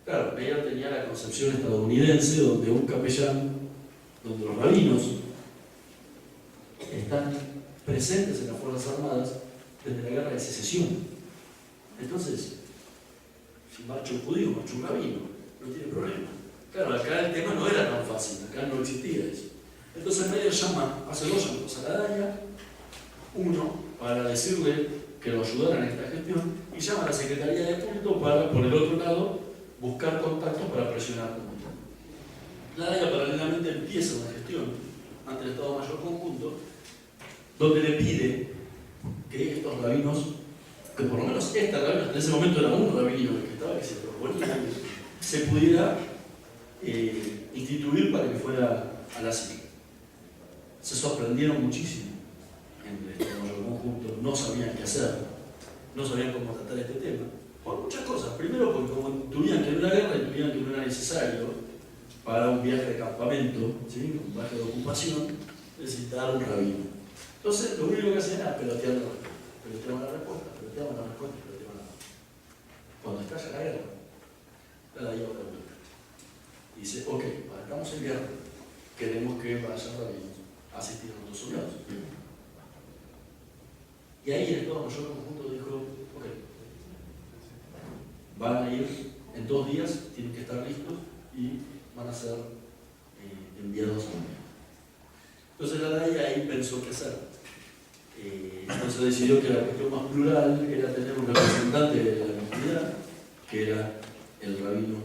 Claro, Meyer tenía la concepción estadounidense donde un capellán, donde los rabinos están presentes en las Fuerzas Armadas desde la Guerra de Secesión. Entonces, si marcha un judío, marcha un rabino, no tiene problema. Claro, acá el tema no era tan fácil, acá no existía eso. Entonces Meyer hace dos llamados a la DAIA, uno para decirle que lo ayudaran en esta gestión, y llama a la Secretaría de Culto para, por el otro lado, buscar contactos para presionar. La DAIA paralelamente empieza una gestión ante el Estado Mayor Conjunto, donde le pide que estos rabinos, que por lo menos este rabino, en ese momento era un rabino el que estaba, que se proponía, se pudiera instituir para que fuera a la CIVIC. Se sorprendieron muchísimo en el Estado Mayor Conjunto, no sabían qué hacer, no sabían cómo tratar este tema, por muchas cosas. Primero porque como intuían que no era guerra, intuían que no era necesario para un viaje de campamento, ¿sí? Un viaje de ocupación, necesitaban un rabino. Entonces lo único que hacían era pelotear la respuesta, peloteaban la respuesta, peloteaban la respuesta, peloteaban la respuesta. Cuando estalla la guerra, la DAIA otra vuelta. Dice, ok, estamos en guerra, queremos que vayan rabinos a asistir a nuestros soldados. Y ahí el Estado Mayor Conjunto dijo, ok, van a ir en 2 días, tienen que estar listos y van a ser enviados a Malvinas. Entonces la DAIA ahí pensó qué hacer. Entonces decidió que la cuestión más plural era tener un representante de la comunidad, que era el rabino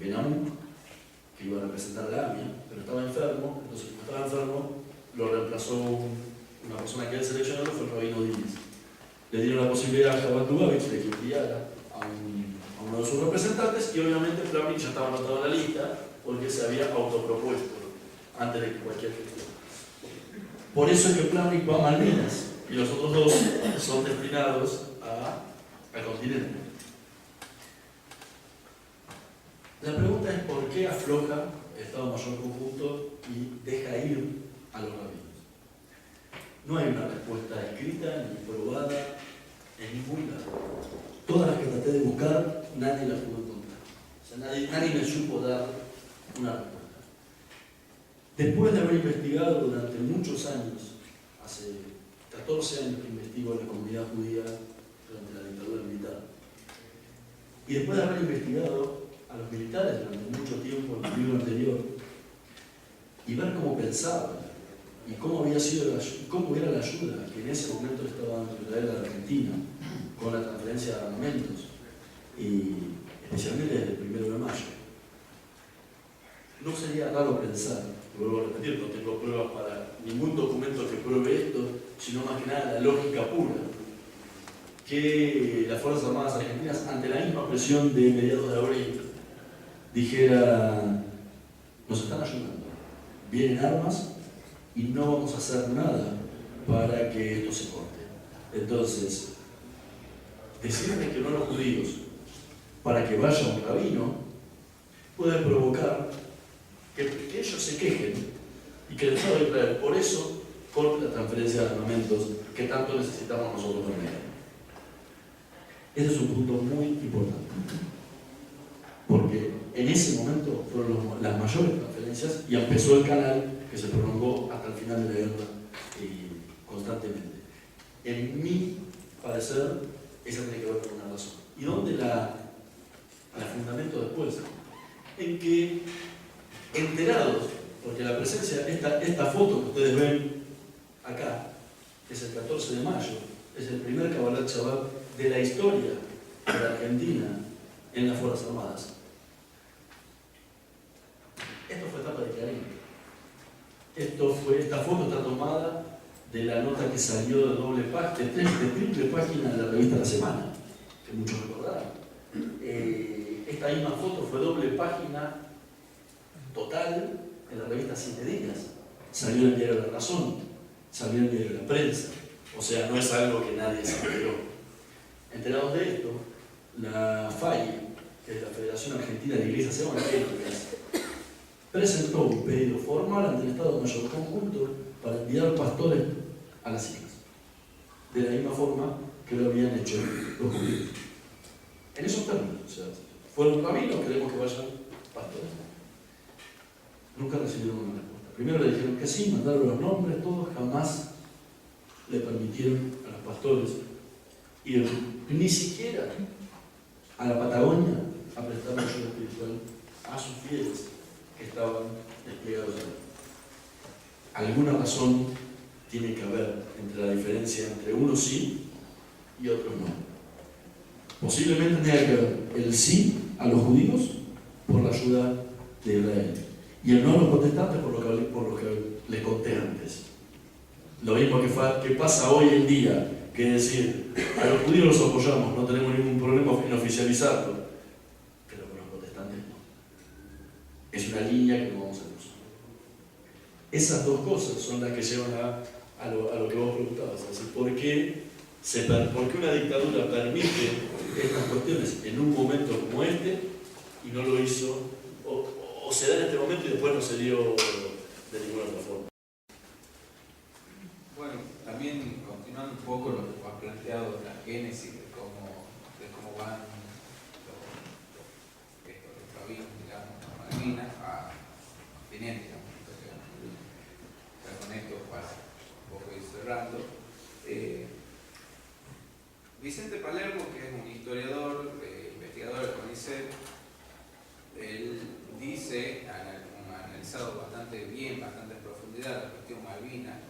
Benamú, que iba a representar la AMIA, pero estaba enfermo. Entonces como estaba enfermo, lo reemplazó una persona que él seleccionó, fue el rabino Díaz. Le dieron la posibilidad a Jabal Lubavitch de que enviara a uno de sus representantes, y obviamente Plavnik ya estaba anotado en la lista porque se había autopropuesto antes de que cualquier gestión. Por eso es que Plavnik va a Malvinas y los otros dos son destinados al continente. La pregunta es por qué afloja el Estado Mayor Conjunto y deja ir a los rabinos. No hay una respuesta escrita ni probada en ningún lado. Todas las que traté de buscar, nadie las pudo encontrar. O sea, nadie me supo dar una respuesta. Después de haber investigado durante muchos años, hace 14 años que investigo en la comunidad judía durante la dictadura militar, y después de haber investigado a los militares durante mucho tiempo en el libro anterior, y ver cómo pensaban y cómo era la ayuda que en ese momento le estaba dando Israel a la Argentina con la transferencia de armamentos, y especialmente desde el 1 de mayo, no sería raro pensar, vuelvo a repetir, no tengo pruebas para ningún documento que pruebe esto, sino más que nada la lógica pura, que las Fuerzas Armadas Argentinas, ante la misma presión de mediados de abril, dijera, nos están ayudando, vienen armas y no vamos a hacer nada para que esto se corte. Entonces, decirle que no a los judíos para que vaya un rabino puede provocar que ellos se quejen y que el Estado de Israel por eso corte la transferencia de armamentos que tanto necesitamos nosotros también. Ese es un punto muy importante, porque en ese momento fueron las mayores transferencias y empezó el canal que se prolongó hasta el final de la guerra constantemente. En mi parecer, esa tiene que ver con una razón. ¿Y dónde la fundamento después? En que, enterados, porque la presencia, esta foto que ustedes ven acá, es el 14 de mayo, es el primer Kabbalat Shabbat de la historia de la Argentina en las Fuerzas Armadas. Esta foto está tomada de la nota que salió de triple página de la revista La Semana, que muchos recordarán. Esta misma foto fue doble página total en la revista 7 Días. Salió en el diario La Razón, salió en el diario La Prensa. O sea, no es algo que nadie se enteró. Enterados de esto, la FAI, que es la Federación Argentina de Iglesias Evangélicas, presentó un pedido formal ante el Estado Mayor Conjunto para enviar pastores a las islas, de la misma forma que lo habían hecho los judíos. En esos términos, o sea, fueron rabinos, queremos que vayan pastores. Nunca recibieron una respuesta. Primero le dijeron que sí, mandaron los nombres, todos, jamás le permitieron a los pastores ir ni siquiera a la Patagonia a prestar ayuda espiritual a sus fieles que estaban desplegados allí. Alguna razón tiene que haber entre la diferencia entre unos sí y otros no. Posiblemente tenga que ver el sí a los judíos por la ayuda de Israel y el no a los protestantes por lo que les conté antes. Lo mismo que pasa hoy en día, que decir, a los judíos los apoyamos, no tenemos ningún problema en oficializarlo, pero con los protestantes no. Es una línea que no vamos a cruzar. Esas dos cosas son las que llevan a lo que vos preguntabas, es decir, ¿por qué una dictadura permite estas cuestiones en un momento como este y no lo hizo, o se da en este momento y después no se dio de ninguna otra forma? Bueno, también continuando un poco lo que has planteado, la génesis de cómo van los rabinos, digamos, a Malvinas, a tenientes, digamos. Con esto para un poco ir cerrando. Vicente Palermo, que es un historiador, investigador del CONICET, él dice, ha analizado bastante bien, bastante en profundidad la cuestión Malvinas,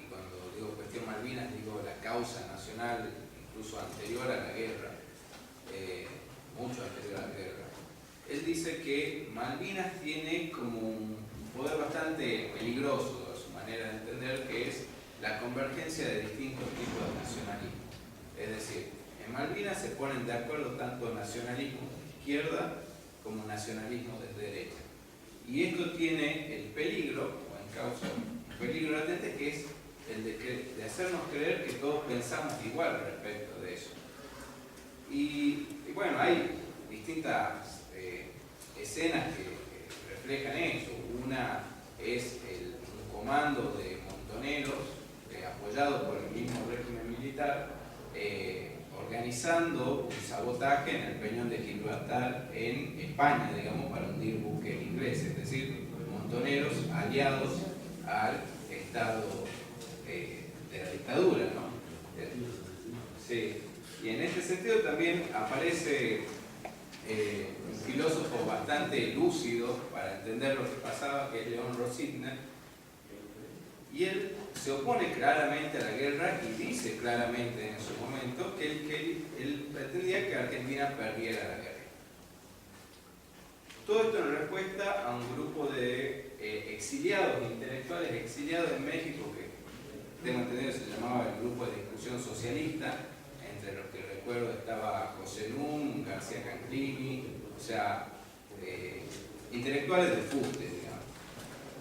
y cuando digo cuestión Malvinas digo la causa nacional incluso anterior a la guerra, mucho anterior a la guerra. Él dice que Malvinas tiene como un poder bastante peligroso a su manera de entender, que es la convergencia de distintos tipos de nacionalismo. Es decir, en Malvinas se ponen de acuerdo tanto nacionalismo de izquierda como nacionalismo de derecha. Y esto tiene el peligro, o en causa un peligro latente, que es el de hacernos creer que todos pensamos igual respecto de eso. Y bueno, hay distintas escenas que reflejan eso. Una es un comando de montoneros apoyado por el mismo régimen militar, organizando un sabotaje en el peñón de Gibraltar en España, digamos, para hundir buques ingleses, es decir, montoneros aliados al Estado de la dictadura, ¿no? Sí. Y en este sentido también aparece un filósofo bastante lúcido para entender lo que pasaba, que es León Rositner, y él se opone claramente a la guerra y dice claramente en su momento que él pretendía que Argentina perdiera la guerra. Todo esto en respuesta a un grupo de exiliados, intelectuales exiliados en México, que tengo entendido se llamaba el Grupo de Discusión Socialista, entre los que recuerdo estaba José Lum, García Canclini, o sea, intelectuales de fuste, digamos.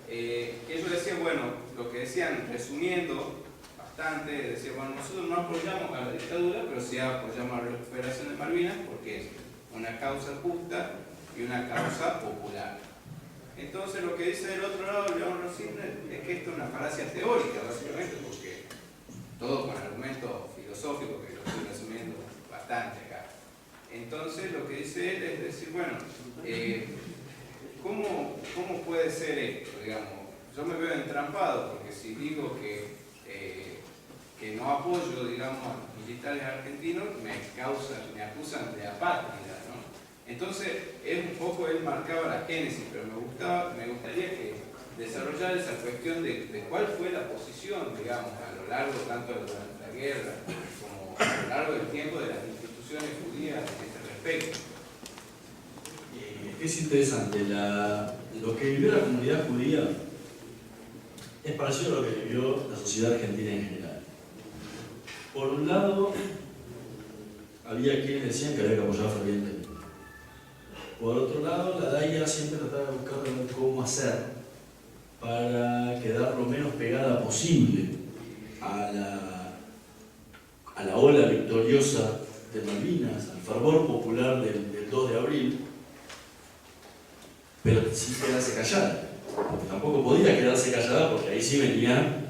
Ellos decían, bueno, lo que decían, resumiendo bastante, decían, bueno, nosotros no apoyamos a la dictadura, pero sí apoyamos a la recuperación de Malvinas porque es una causa justa y una causa popular. Entonces lo que dice del otro lado León Rositner es que esto es una falacia teórica, básicamente, porque todo con argumentos filosóficos, que lo estoy resumiendo bastante acá. Entonces lo que dice él es decir, bueno, ¿cómo puede ser esto? Digamos, yo me veo entrampado, porque si digo que no apoyo, digamos, a los militares argentinos, me acusan de apátrida, ¿no? Entonces, es un poco, él marcaba la génesis, pero me gustaría que desarrollar esa cuestión de cuál fue la posición, digamos, a lo largo tanto de la guerra como a lo largo del tiempo de las instituciones judías en este respecto. Es interesante, lo que vivió la comunidad judía es parecido a lo que vivió la sociedad argentina en general. Por un lado, había quienes decían que había que apoyar fervientemente. Por otro lado, la DAIA siempre trataba de buscar cómo hacer para quedar lo menos pegada posible a la ola victoriosa de Malvinas, al fervor popular del 2 de abril, pero sin quedarse callada. Porque tampoco podía quedarse callada porque ahí sí venía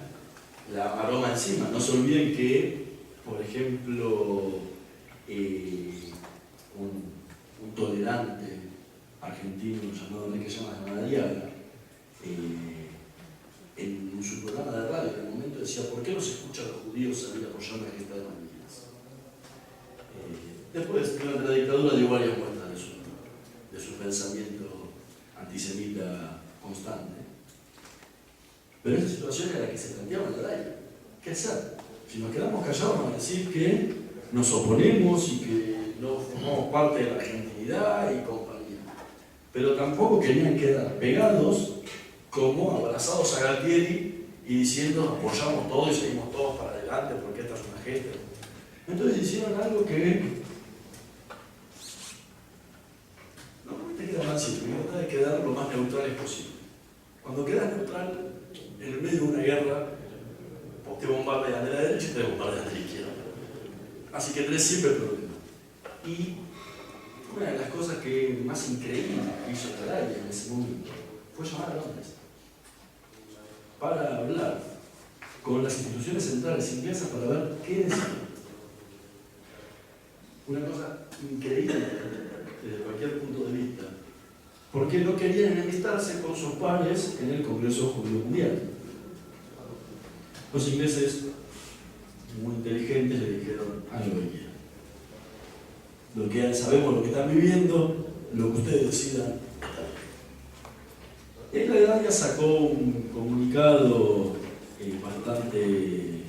la maroma encima. No se olviden que, por ejemplo, un tolerante argentino llamado Enrique Llamas de Madariaga, en su programa de radio en el momento decía: ¿por qué no se escucha a los judíos salir a apoyar la gesta de Malvinas? Después, durante la dictadura, dio varias muestras de su pensamiento antisemita constante. Pero esa situación era la que se planteaba en la DAIA. ¿Qué hacer? Si nos quedamos callados, vamos a decir que nos oponemos y que no formamos parte de la argentinidad y compañía. Pero tampoco querían quedar pegados como abrazados a Galtieri y diciendo: apoyamos todo y seguimos todos para adelante porque esta es una gesta. Entonces hicieron algo que no te queda más simple, trata de quedar lo más neutrales posible. Cuando quedas neutral en el medio de una guerra, te bombardean de la derecha y te bombardean de la izquierda. Así que tenés siempre el problema. Y una de las cosas que más increíble que hizo la DAIA en ese momento fue llamar a Londres para hablar con las instituciones centrales inglesas para ver qué decían. Una cosa increíble desde cualquier punto de vista, porque no querían enemistarse con sus pares en el Congreso Judío Mundial. Los ingleses, muy inteligentes, le dijeron: hagan lo que quieran. Lo que sabemos, lo que están viviendo, lo que ustedes decidan, está bien. Y la DAIA sacó un comunicado bastante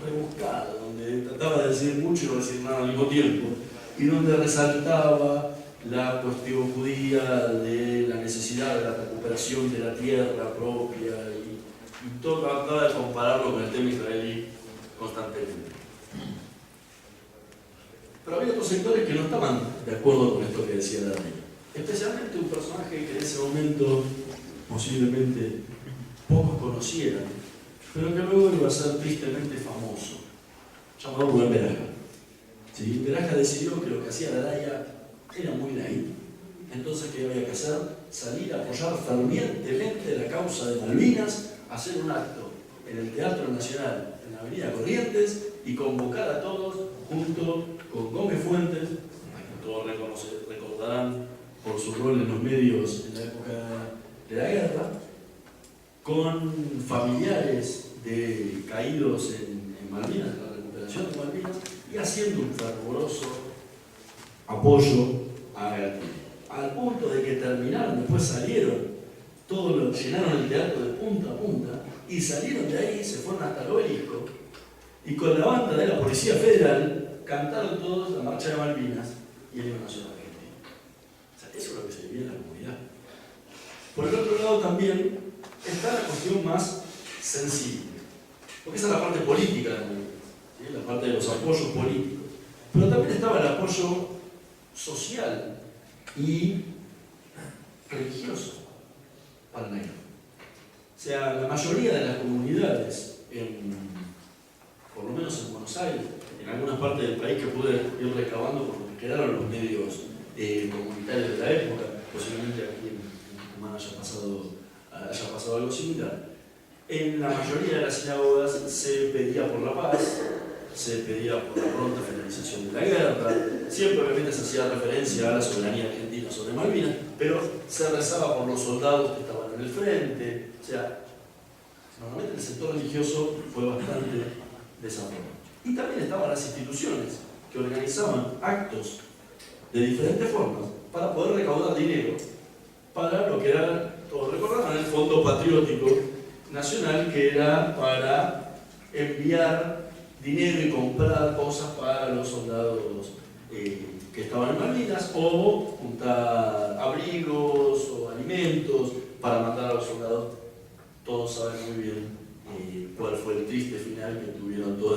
rebuscado, donde trataba de decir mucho y no decir nada al mismo tiempo, y donde resaltaba la cuestión judía, de la necesidad de la recuperación de la tierra propia, y todo trataba de compararlo con el tema israelí constantemente. Pero había otros sectores que no estaban de acuerdo con esto que decía la DAIA. Especialmente un personaje que en ese momento posiblemente pocos conocieran, pero que luego iba a ser tristemente famoso, llamado Rubén Beraja. ¿Sí? Beraja decidió que lo que hacía la DAIA era muy naif. Entonces, ¿qué había que hacer? Salir a apoyar fervientemente la causa de Malvinas, hacer un acto en el Teatro Nacional, en la Avenida Corrientes, y convocar a todos junto con Gómez Fuentes, a quien todos recordarán por su rol en los medios en la época de la guerra, con familiares de caídos en Malvinas, en la recuperación de Malvinas, y haciendo un fervoroso apoyo a Galtieri. Al punto de que terminaron, después salieron, todos llenaron el teatro de punta a punta, y salieron de ahí, se fueron hasta el Obelisco, y con la banda de la Policía Federal cantaron todos la Marcha de Malvinas y el himno nacional argentino. O sea, eso es lo que se vivía en la comunidad. Por el otro lado también está la cuestión más sensible, porque esa es la parte política del movimiento, ¿sí? La parte de los apoyos políticos. Pero también estaba el apoyo social y religioso para la guerra. O sea, la mayoría de las comunidades, por lo menos en Buenos Aires, en algunas partes del país que pude ir recabando porque quedaron los medios comunitarios de la época, posiblemente aquí en Tucumán haya pasado algo similar. En la mayoría de las sinagogas se pedía por la paz, se pedía por la pronta finalización de la guerra, siempre obviamente se hacía referencia a la soberanía argentina sobre Malvinas, pero se rezaba por los soldados que estaban en el frente. O sea, normalmente el sector religioso fue bastante desarrollado. Y también estaban las instituciones que organizaban actos de diferentes formas para poder recaudar dinero para lo que era, todos recordarán, el Fondo Patriótico Nacional, que era para enviar dinero y comprar cosas para los soldados que estaban en Malvinas, o juntar abrigos o alimentos para mandar a los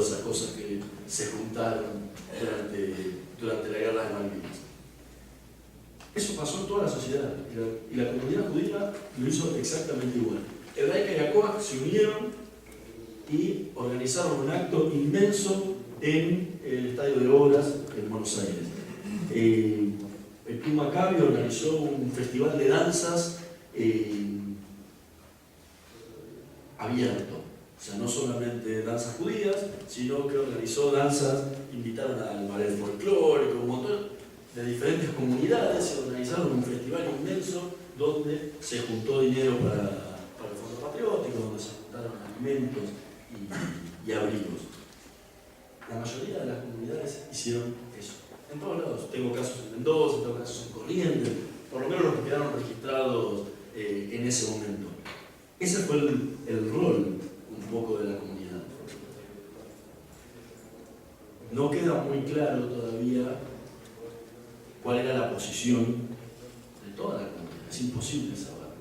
todas esas cosas que se juntaron durante la guerra de Malvinas. Eso pasó en toda la sociedad y la comunidad judía lo hizo exactamente igual. Hebraica y Yacoa se unieron y organizaron un acto inmenso en el Estadio de Obras en Buenos Aires. El Club Maccabi organizó un festival de danzas abierto. O sea, no solamente danzas judías, sino que organizó danzas, invitaron al ballet folclórico, un montón de diferentes comunidades, y organizaron un festival inmenso donde se juntó dinero para el Fondo Patriótico, donde se juntaron alimentos y abrigos. La mayoría de las comunidades hicieron eso. En todos lados. Tengo casos en Mendoza, tengo casos en Corrientes, por lo menos los que quedaron registrados en ese momento. Ese fue el rol un poco de la comunidad. No queda muy claro todavía cuál era la posición de toda la comunidad. Es imposible saberlo.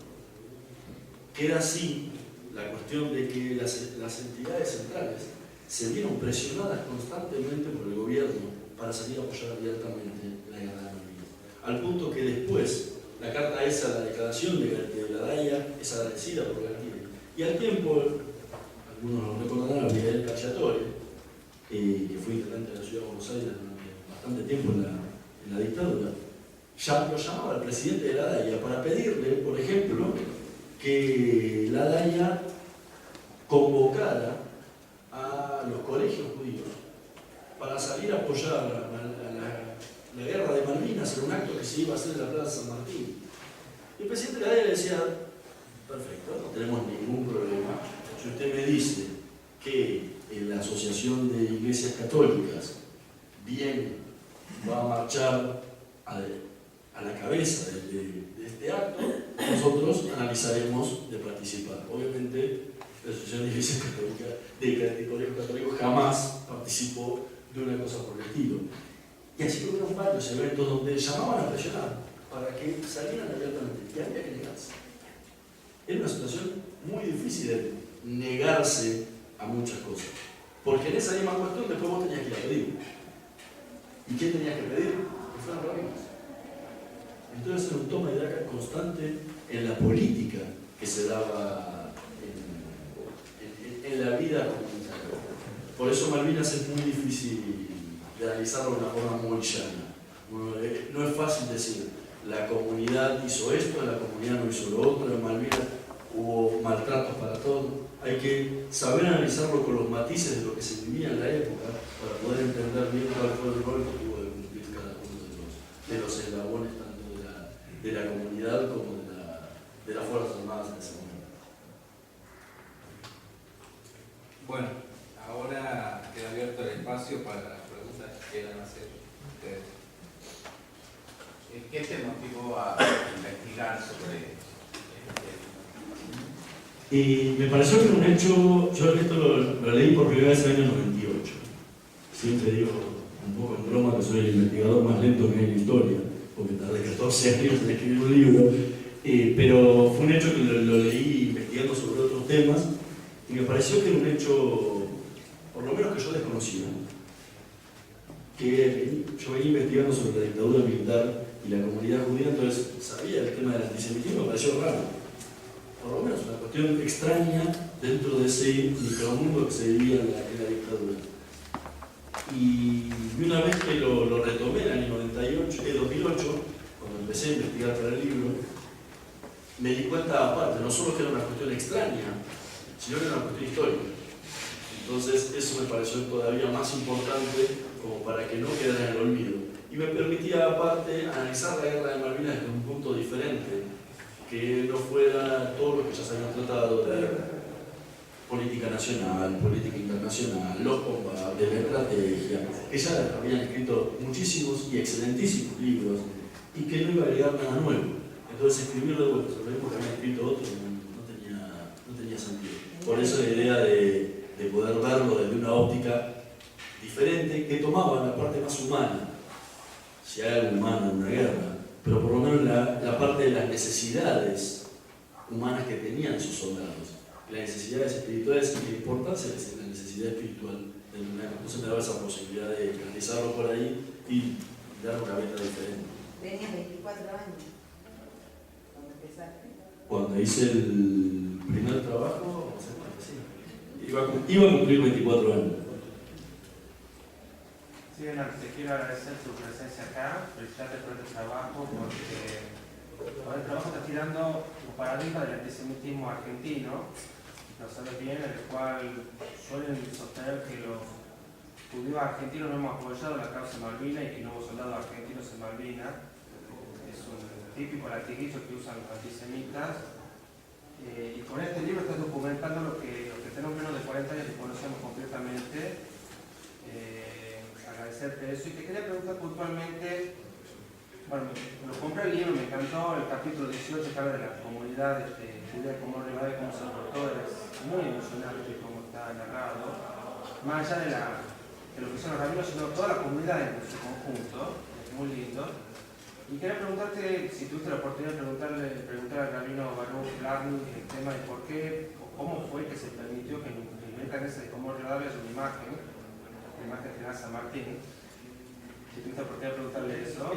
Queda así la cuestión de que las entidades centrales se vieron presionadas constantemente por el gobierno para salir a apoyar abiertamente la guerra de Malvinas. Al punto que después, la carta esa, la declaración de la DAIA, es agradecida por Galtieri. Y al tiempo, algunos lo recordarán, Miguel Cacciatore, que fue intendente de la ciudad de Buenos Aires durante bastante tiempo en la dictadura, ya lo llamaba al presidente de la DAIA para pedirle, por ejemplo, que la DAIA convocara a los colegios judíos para salir a apoyar a la guerra de Malvinas en un acto que se iba a hacer en la Plaza San Martín. Y el presidente de la DAIA le decía: perfecto, no tenemos ningún problema. Si usted me dice que en la Asociación de Iglesias Católicas bien va a marchar a la cabeza de este acto, nosotros analizaremos de participar. Obviamente, la Asociación de Iglesias Católicas, de Colegios Católicos, jamás participó de una cosa por el estilo. Y así hubieron varios eventos donde llamaban a presionar para que salieran abiertamente, y había que negarse. Era una situación muy difícil de negarse a muchas cosas, porque en esa misma cuestión después vos tenías que ir a pedir. ¿Y quién tenías que pedir? Que fueran rabinos. Entonces era un toma y daca constante en la política que se daba en la vida comunitaria. Por eso Malvinas es muy difícil de analizarlo de una forma muy llana. No es fácil decir, la comunidad hizo esto, la comunidad no hizo lo otro, en Malvinas hubo maltratos para todos. Hay que saber analizarlo con los matices de lo que se vivía en la época para poder entender bien cuál fue el rol que tuvo de cumplir cada uno de los eslabones, tanto de la comunidad como de las Fuerzas Armadas en ese momento. Bueno, ahora queda abierto el espacio para las preguntas que quieran hacer ustedes. ¿Qué te motivó a investigar sobre Y me pareció que era un hecho, yo esto lo leí por primera vez en el año 98. Siempre digo, un poco en broma, que soy el investigador más lento que hay en la historia, porque tardé 14 años en escribir un libro, pero fue un hecho que lo leí investigando sobre otros temas, y me pareció que era un hecho, por lo menos que yo desconocía, que yo venía investigando sobre la dictadura militar y la comunidad judía, entonces sabía el tema del antisemitismo, me pareció raro. Por lo menos una cuestión extraña dentro de ese micromundo que se vivía en la dictadura. Y una vez que lo retomé en el año 2008, cuando empecé a investigar para el libro, me di cuenta, aparte, no solo que era una cuestión extraña, sino que era una cuestión histórica. Entonces eso me pareció todavía más importante como para que no quedara en el olvido. Y me permitía, aparte, analizar la guerra de Malvinas desde un punto diferente, que no fuera todo lo que ya se había tratado de política nacional, política internacional, los combates, la estrategia, que ya habían escrito muchísimos y excelentísimos libros y que no iba a agregar nada nuevo. Entonces escribirlo de vuelta sobre lo que habían escrito otros no tenía sentido. Por eso la idea de poder verlo desde una óptica diferente que tomaba la parte más humana, si hay algo humano en una guerra, pero por lo menos la parte de las necesidades humanas que tenían sus soldados, las necesidades espirituales y la importancia de la necesidad espiritual Entonces me daba esa posibilidad de canalizarlo por ahí y dar una venta diferente. Tenías 24 años cuando empezaste. Cuando hice el primer trabajo, iba a cumplir 24 años. Sí, Leonardo, te quiero agradecer tu presencia acá, felicitarte por este trabajo, porque el trabajo está tirando un paradigma del antisemitismo argentino, lo sabes bien, en el cual suelen sostener que los judíos argentinos no hemos apoyado la causa Malvinas y que no hubo soldados argentinos en Malvinas. Es un típico latiguillo que usan los antisemitas. Y con este libro estás documentando lo que tenemos menos de 40 años que conocemos concretamente. Agradecerte eso. Y te quería preguntar puntualmente, bueno, lo compré el libro, me encantó el capítulo 18 que habla de la comunidad judía de Comodoro Rivadavia, cómo se portó, es muy emocionante cómo está narrado, más allá de lo que son los rabinos, sino toda la comunidad en su conjunto, es muy lindo. Y quería preguntarte, si tuviste la oportunidad de preguntar al rabino Baruch Larny el tema de por qué, o cómo fue que se permitió que en el ese de Comodoro Rivadavia haya una imagen, la imagen de San Martín. Si tuviste la oportunidad de preguntarle eso.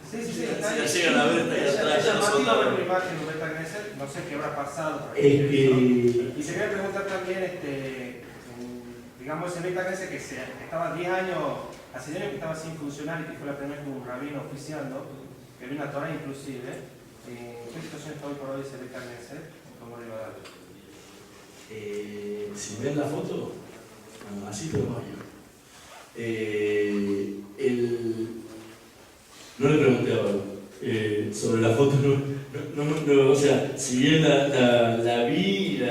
Sí, está ya llegan a ver, está ahí atrás, una imagen de Beta Knesset, no sé qué habrá pasado. Y se quería preguntar también, digamos, ese Beta Knesset que estaba 10 años, hace 10 años que estaba sin funcionar y que fue la primera vez que un rabino oficiando, que vino a Torah inclusive. ¿Qué situación está hoy por hoy ese Beta Knesset? ¿Cómo le va a dar? Si ven la foto, bueno, así te lo voy. No le pregunté a Baruch sobre la foto, o sea, si bien la vi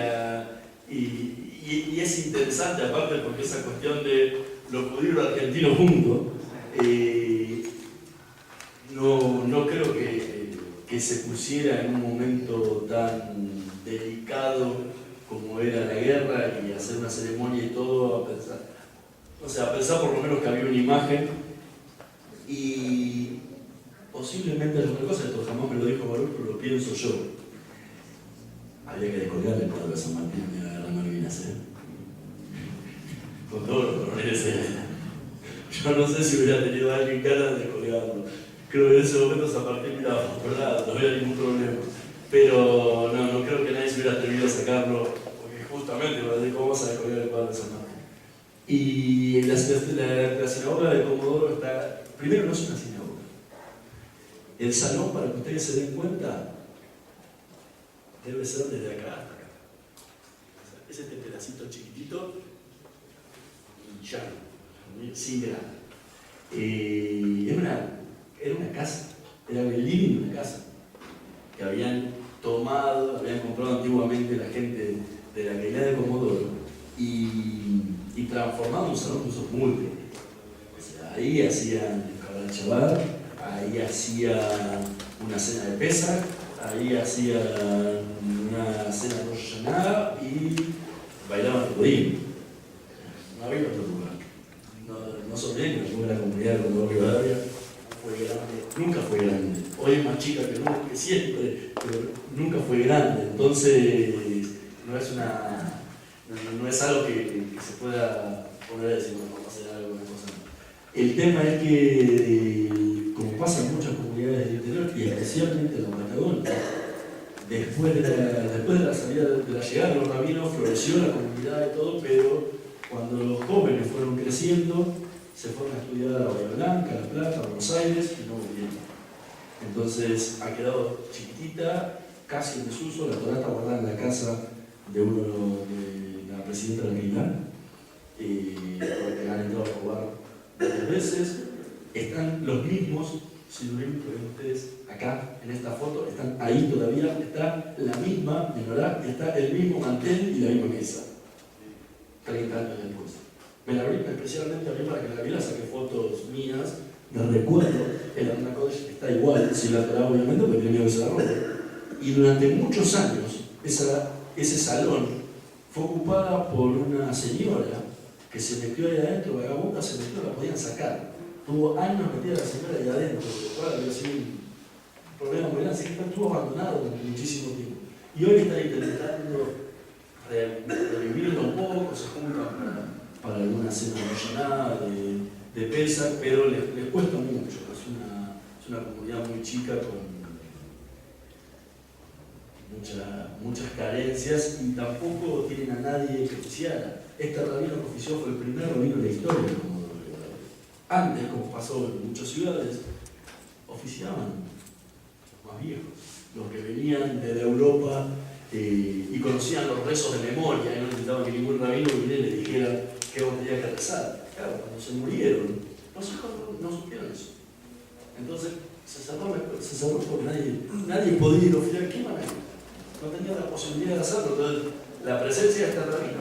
y es interesante aparte porque esa cuestión de los judíos y los argentinos juntos, no creo que se pusiera en un momento tan delicado como era la guerra y hacer una ceremonia y todo, a pensar por lo menos que había una imagen y posiblemente es otra cosa, esto jamás me lo dijo Baruch, pero lo pienso yo. Había que descolgarle el cuadro de San Martín de la guerra de Malvinas, con todos los coroneles. Yo no sé si hubiera tenido a alguien ganas de descolgarlo. Creo que en ese momento San Martín miraba por lado, no había ningún problema. Pero no creo que nadie se hubiera atrevido a sacarlo, porque justamente ¿cómo vas a descolgar el cuadro de San Martín? Y la sinagoga de Comodoro está, primero no es una sinagoga. El salón, para que ustedes se den cuenta, debe ser desde acá hasta acá. Es este pedacito chiquitito y llano, sin grano. Era una casa, era el living de una casa que habían comprado antiguamente la gente de la comunidad de Comodoro y transformado en un salón de usos múltiples. O sea, ahí hacían el Shabbat, ahí hacían una cena de Pesach, ahí hacían una cena de Rosh Hashanah y bailaban Rodim. No había otro lugar. No se olviden que la comunidad de Comodoro Rivadavia fue grande, nunca fue grande. Hoy es más chica que siempre, pero nunca fue grande. Entonces, no es algo que se pueda poner a decir, bueno, vamos a hacer algo, una cosa. El tema es que, como pasa en muchas comunidades del interior, y especialmente en la Patagonia, después de la salida, de la llegada de los rabinos, floreció la comunidad y todo, pero cuando los jóvenes fueron creciendo, se fueron a estudiar a Bahía Blanca, La Plata, Buenos Aires y no volvieron. Entonces ha quedado chiquitita, casi en desuso. La Torá está guardada en la casa de la presidenta de la Queilá, porque han entrado a jugar varias veces. Están los mismos, si lo ven ustedes acá en esta foto, están ahí todavía, está la misma menorá, está el mismo mantel y la misma mesa, 30 años después. Me la abrí especialmente a mí para que la viera, saqué fotos mías, de recuerdo. El Arna Kodesh está igual, sin la Torá obviamente, porque tenía que se la rompe. Y durante muchos años, ese salón fue ocupada por una señora que se metió ahí adentro, vagabunda, se metió, la podían sacar. Tuvo años metida la señora ahí adentro, lo cual había sido un problema muy grande, así que estuvo abandonado durante muchísimo tiempo. Y hoy está intentando revivirlo un poco, se juntan para alguna cena emocionada de Pesach, pero les cuesta mucho. Es una comunidad muy chica con muchas carencias y tampoco tienen a nadie que oficiara. Este rabino que ofició fue el primer rabino de la historia de Comodoro Rivadavia. Antes, como pasó en muchas ciudades, oficiaban los más viejos, los que venían desde Europa y conocían los rezos de memoria y no necesitaban que ningún rabino viniera y le dijera qué vos tenías que rezar. Claro, cuando se murieron, los hijos no supieron eso. Entonces se cerró porque nadie podía ir a oficiar. ¿Qué manera? No tenía la posibilidad de hacerlo. Entonces la presencia de este rabino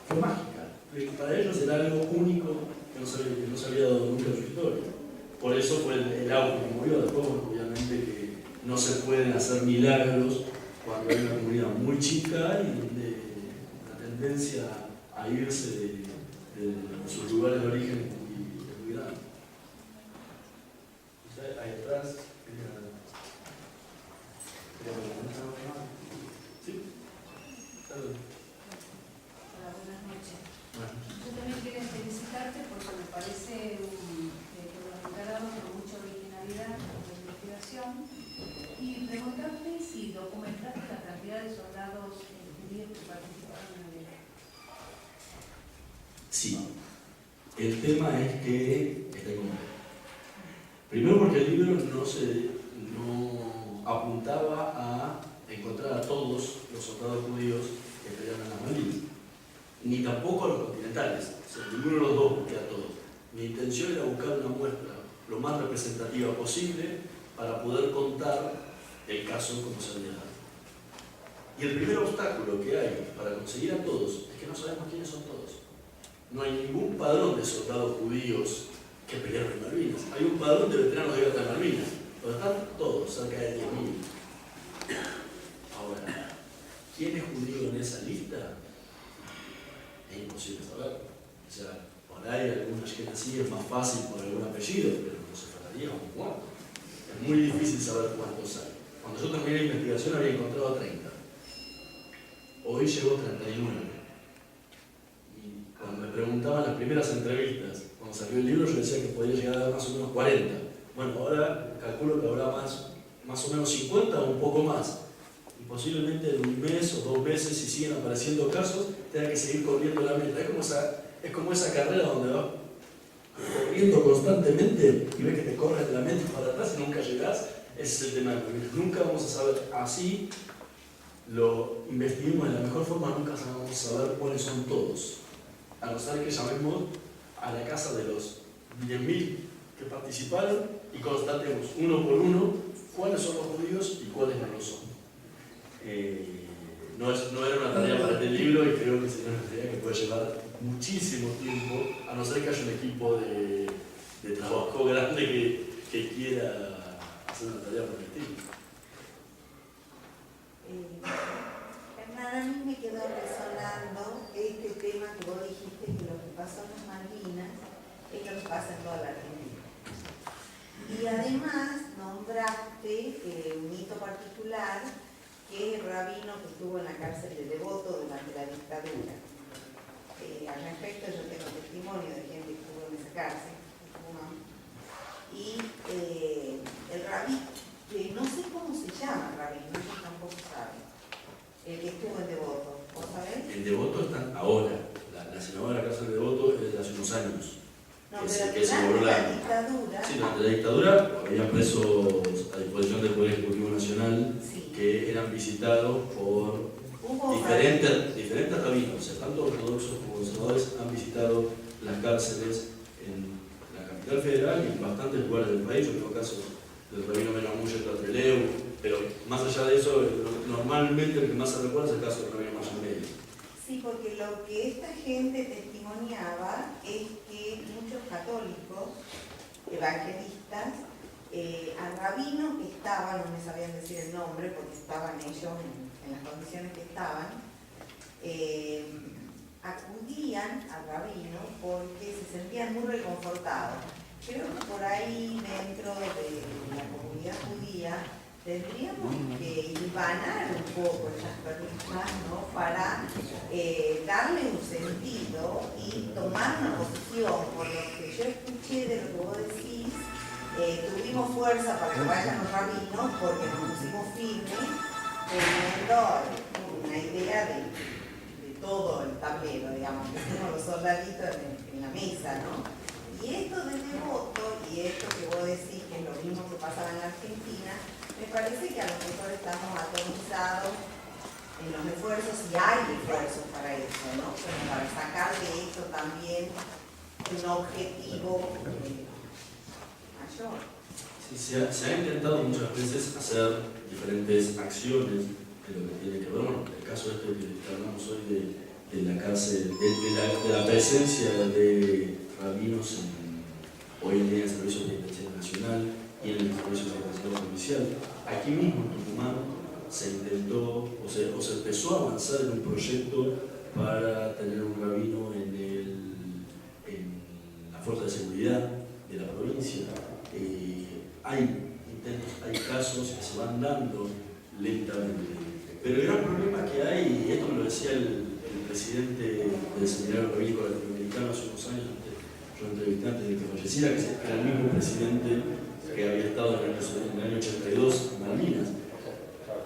fue mágica. Para ellos era algo único que no se había dado nunca en su historia. Por eso fue el auge que movió. Después, obviamente, que no se pueden hacer milagros cuando hay una comunidad muy chica y donde la tendencia a irse de sus lugares de origen es muy grande. Ahí atrás, ¿sí? Salud. Hola, buenas noches. Bueno. Yo también quería felicitarte porque me parece que lo has encarado con mucha originalidad en la investigación y preguntarte si documentaste la cantidad de soldados judíos que participaron en la guerra. Sí. El tema es que está incompleto. Primero porque el libro no apuntaba a encontrar a todos los soldados judíos que peleaban en las Malvinas, ni tampoco a los continentales. O sea, ninguno de los dos busqué a todos. Mi intención era buscar una muestra lo más representativa posible para poder contar el caso como se había dado. Y el primer obstáculo que hay para conseguir a todos es que no sabemos quiénes son todos. No hay ningún padrón de soldados judíos que pelearon en Malvinas. Hay un padrón de veteranos de guerra de Malvinas, donde están todos, cerca de 10.000. Ahora, ¿quién es judío en esa lista? Es imposible saber. O sea, por ahí algunos que nací es más fácil por algún apellido, pero no se pararía un cuarto. Es muy difícil saber cuántos hay. Cuando yo terminé la investigación había encontrado 30. Hoy llegó 31. Y cuando me preguntaban las primeras entrevistas, cuando salió el libro yo decía que podía llegar a más o menos 40. Bueno, ahora calculo que habrá más o menos 50 o un poco más. Y posiblemente en un mes o 2 meses, si siguen apareciendo casos, tenga que seguir corriendo la meta. Es como esa carrera donde vas corriendo constantemente y ves que te corres de la mente para atrás y nunca llegás. Ese es el tema de Malvinas. Nunca vamos a saber, así lo investiguemos de la mejor forma, nunca vamos a saber cuáles son todos. A no ser que llamemos a la casa de los 10.000 que participaron y constatemos uno por uno cuáles son los judíos y cuáles no lo son. No era una tarea para este libro y creo que sería una tarea que puede llevar muchísimo tiempo, a no ser que haya un equipo de trabajo grande que quiera hacer una tarea por el estilo. Hernán, a mí me quedó resonando este tema que vos dijiste, que lo que pasó en las Malvinas es lo que pasa en toda la Argentina. Y además nombraste un hito particular, que es el rabino que estuvo en la cárcel de Devoto durante la dictadura. Al respecto yo tengo testimonio de gente que estuvo en esa cárcel, ¿no? Y el rabino, que no sé cómo se llama el rabino, yo tampoco sabe, el que estuvo en Devoto, ¿vos sabés? En Devoto están ahora, la senadora de la cárcel de Devoto es de hace unos años. No, que se pero logró durante la dictadura... Sí, durante la dictadura había presos a disposición del Poder Ejecutivo Nacional Sí. que eran visitados por diferentes rabinos, o sea, tanto ortodoxos como conservadores han visitado las cárceles en la capital federal y en bastantes lugares del país. Yo tengo casos del rabino Menamuye Tatreleu, pero más allá de eso, normalmente el que más se recuerda es el caso del rabino Mayamel. Sí, porque lo que esta gente testimoniaba es que muchos católicos, evangelistas, al rabino que estaban, no me sabían decir el nombre porque estaban ellos en las condiciones que estaban, acudían al rabino porque se sentían muy reconfortados. Creo que por ahí dentro de la comunidad judía tendríamos que hilvanar un poco estas perlitas, ¿no? Para darle un sentido y tomar una posición. Por lo que yo escuché de lo que vos decís, tuvimos fuerza para que vayan los rabinos porque nos pusimos firmes teniendo una idea de todo el tablero, digamos, que somos los soldaditos en la mesa, ¿no? Y esto del devoto y esto que vos decís que es lo mismo que pasaba en la Argentina, me parece que a lo mejor estamos atomizados en los esfuerzos y hay esfuerzos para eso, ¿no? Como para sacar de esto también un objetivo mayor. Sí, se ha intentado muchas veces hacer diferentes acciones de lo que tiene que ver, bueno, el caso este que hablamos hoy de la cárcel, de la presencia de rabinos hoy en día en el Servicio Penitenciario Nacional y en el Servicio Penitenciario Provincial. Aquí mismo en Tucumán se intentó o se empezó a avanzar en un proyecto para tener un rabino en la fuerza de seguridad de la provincia. Hay intentos, hay casos que se van dando lentamente. Pero el gran problema que hay, y esto me lo decía el presidente del Seminario Rabínico Latinoamericano hace unos años, yo entrevisté antes de que falleciera, que era el mismo presidente que había estado en el año 82 en Malvinas.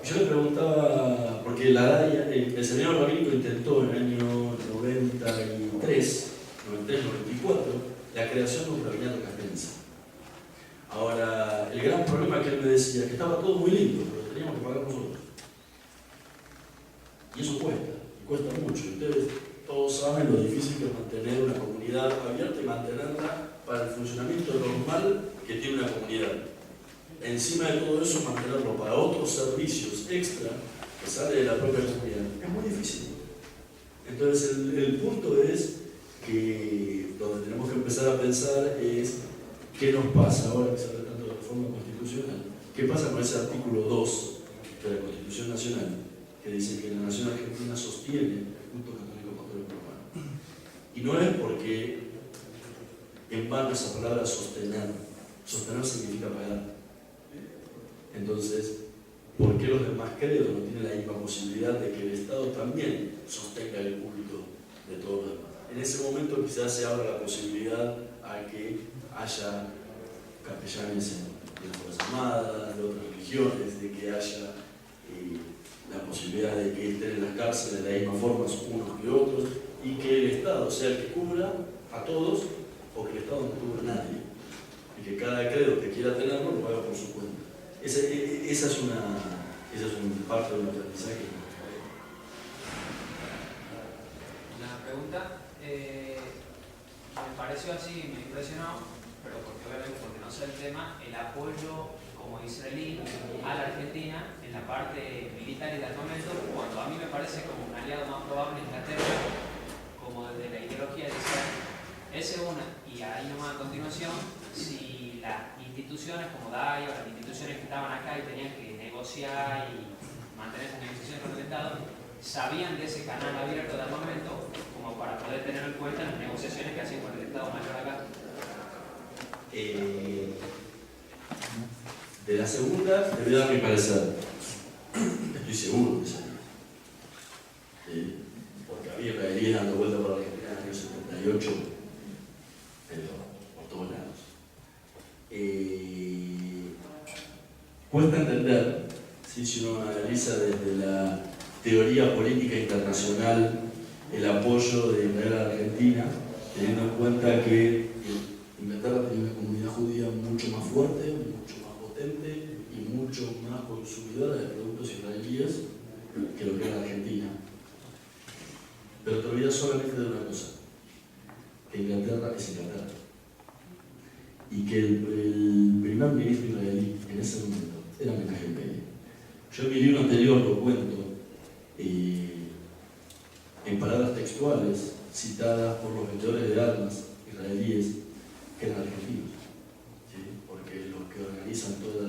Yo le preguntaba, porque el Seminario Rabínico intentó en el año 93, 94, la creación de un rabinato castrense. Ahora, el gran problema que él me decía es que estaba todo muy lindo, pero lo teníamos que pagar nosotros. Y eso cuesta, y cuesta mucho. Ustedes todos saben lo difícil que es mantener una comunidad abierta y mantenerla para el funcionamiento normal que tiene una comunidad. Encima de todo eso, mantenerlo para otros servicios extra que sale de la propia comunidad. Es muy difícil. Entonces, el punto es que donde tenemos que empezar a pensar es qué nos pasa ahora que se habla tanto de reforma constitucional. ¿Qué pasa con ese artículo 2 de la Constitución Nacional que dice que la nación argentina sostiene el culto católico apostólico romano? Y no es porque en vano esa palabra sostener. Sostener significa pagar. Entonces, ¿por qué los demás credos no tienen la misma posibilidad de que el Estado también sostenga el culto de todos los demás? En ese momento quizás se abra la posibilidad a que haya capellanes de las Fuerzas Armadas, de otras religiones, de que haya la posibilidad de que estén en las cárceles de la misma forma unos que otros, y que el Estado sea el que cubra a todos, o que el Estado no cubra a nadie, y que cada credo que quiera tenerlo lo haga por su cuenta. Esa es una parte del aprendizaje. Una pregunta, me pareció así, me impresionó, pero porque no sé el tema, el apoyo como israelí a la Argentina en la parte militar y de armamento, cuando a mí me parece como un aliado más probable Inglaterra, como desde la ideología de Israel. Esa es una, y ahí nomás a continuación, si las instituciones como DAI o las instituciones que estaban acá y tenían que negociar y mantener esas negociaciones con el Estado, sabían de ese canal abierto de armamento como para poder tener en cuenta las negociaciones que hacían con el Estado Mayor acá. De la segunda, te voy a dar mi parecer. Estoy seguro que sabía. Porque había israelíes dando vuelta por la Argentina en el año 78, pero por todos lados. Cuesta entender, si uno analiza desde la teoría política internacional el apoyo de Israel a la Argentina, teniendo en cuenta que Inglaterra tenía una comunidad judía mucho más fuerte, mucho más potente y mucho más consumidora de productos israelíes que lo que era Argentina. Pero te olvidas solamente de una cosa, que Inglaterra es Inglaterra. Y que el primer ministro israelí en ese momento era Menachem Begin. Yo en mi libro anterior lo cuento en palabras textuales citadas por los vendedores de armas israelíes que eran argentinos, ¿sí? Porque los que organizan todas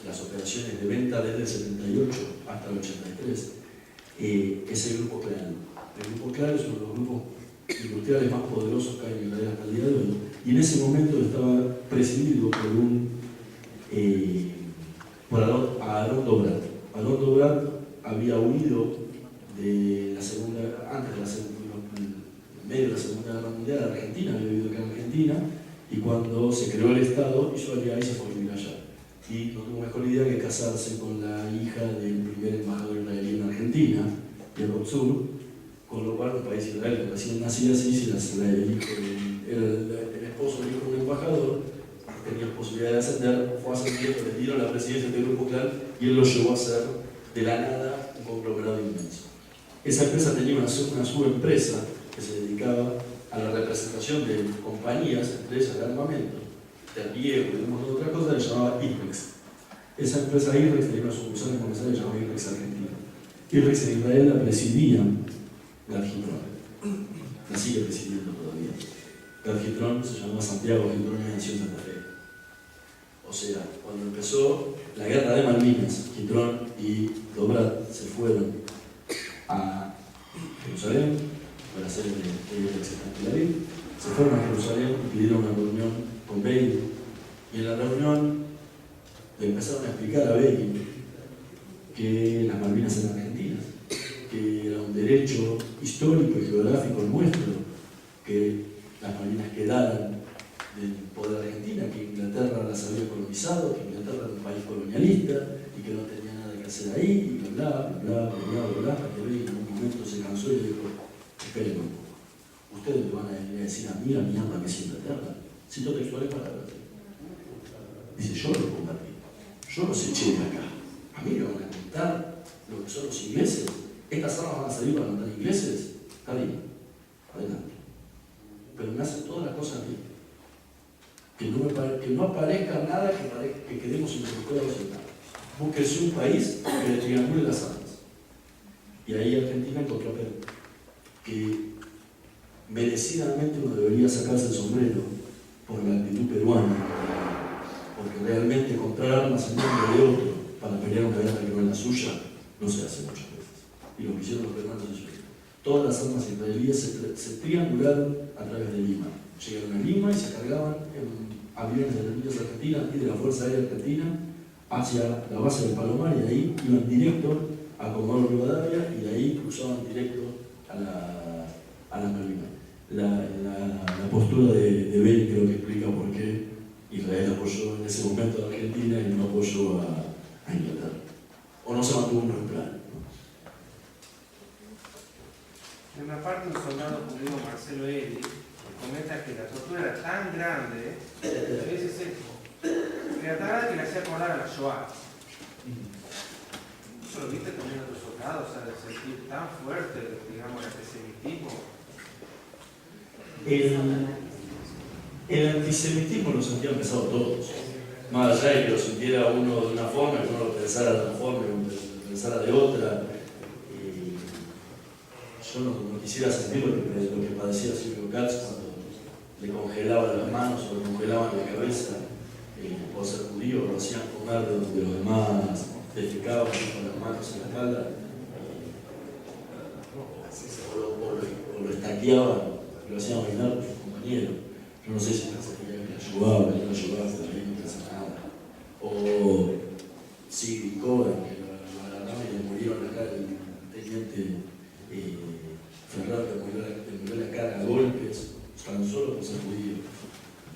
las operaciones de venta desde el 78 hasta el 83 es el Grupo Claro. El Grupo Claro es uno de los grupos industriales más poderosos que hay en Israel hasta el día de hoy, y en ese momento estaba presidido por un por Aaron Dobrat. Aaron Dobrat había huido de la segunda, antes de la segunda, en medio de la Segunda Guerra Mundial, Argentina, había vivido acá en Argentina, y cuando se creó el Estado, hizo allá y se fue a vivir allá. Y no tuvo mejor idea que casarse con la hija del primer embajador israelí en Argentina, Jacob Zur, con lo cual un país israelí, recién nacido así, si el esposo del hijo de un embajador, tenía posibilidad de ascender, fue ascendiendo, le dieron la presidencia del Grupo Clan y él lo llevó a ser de la nada un conglomerado inmenso. Esa empresa tenía una subempresa que se dedicaba a la representación de compañías, empresas de armamento, de riego y de otra cosa, le llamaba IRREX. Esa empresa IRREX tenía una sucursal comercial que se llamaba IRREX Argentina. IRREX en Israel la presidía Gad Gitrón, la sigue presidiendo todavía. Gad Gitrón se llamaba Santiago Gitrón y nació en Santa Fe. O sea, cuando empezó la guerra de Malvinas, Gitrón y Dobrat se fueron a Jerusalén para hacer el IRREX en Tel Aviv. Se fueron a Jerusalén y pidieron una reunión con Begin. Y en la reunión le empezaron a explicar a Begin que las Malvinas eran argentinas, que era un derecho histórico y geográfico nuestro, que las Malvinas quedaran del poder argentino, que Inglaterra las había colonizado, que Inglaterra era un país colonialista y que no tenía nada que hacer ahí, y bla, hasta que Begin en un momento se cansó y le dijo: esperen un poco, ustedes me van a venir a decir a mí la mierda que es Inglaterra. Cito textuales palabras. Dice: yo lo combatí, yo los eché de acá. A mí me van a contar lo que son los ingleses. ¿Estas armas van a salir para matar ingleses? Está bien, adelante. Pero me hacen todas las cosas a mí. Que no aparezca nada que quedemos involucrados en nada. Búsquese un país que le triangule las armas. Y ahí Argentina encontró a Perú. Que merecidamente uno debería sacarse el sombrero por la actitud peruana, porque realmente comprar armas en nombre de otro para pelear una guerra que no es la suya no se hace muchas veces. Y lo que hicieron los peruanos es eso. Todas las armas israelíes se triangularon a través de Lima. Llegaron a Lima y se cargaban en aviones de las líneas argentinas y de la Fuerza Aérea Argentina hacia la base del Palomar, y de ahí iban directo a Comodoro Rivadavia y de ahí cruzaban directo a las Malvinas. La postura de Begin creo que explica por qué Israel apoyó en ese momento a Argentina y no apoyó a Inglaterra. O no se mantuvo un buen plan. En una parte, un soldado judío, Marcelo Eli, comenta que la tortura era tan grande, a veces que era tan grande que le hacía acordar a la Shoah. ¿Eso lo viste también a otros soldados? O sea, de sentir tan fuerte, digamos, el antisemitismo. El antisemitismo lo sentían pesado todos. Más allá de que lo sintiera uno de una forma, que uno lo pensara de una forma, que uno lo pensara de otra. Yo no quisiera sentir lo que padecía Silvio Katz cuando le congelaban las manos o le congelaban la cabeza por ser judío, lo hacían comer de donde los demás defecaban con las manos en la espalda, o lo estaqueaban, lo hacían bailar con sus compañeros. Yo no sé si pensé que le ayudaba, que no ayudaba, pero ahí no pasa nada. O Sigrid Cohen, que lo agarraron y le murieron la cara el teniente Ferrer, que murió la cara a golpes, tan solo por ser judío.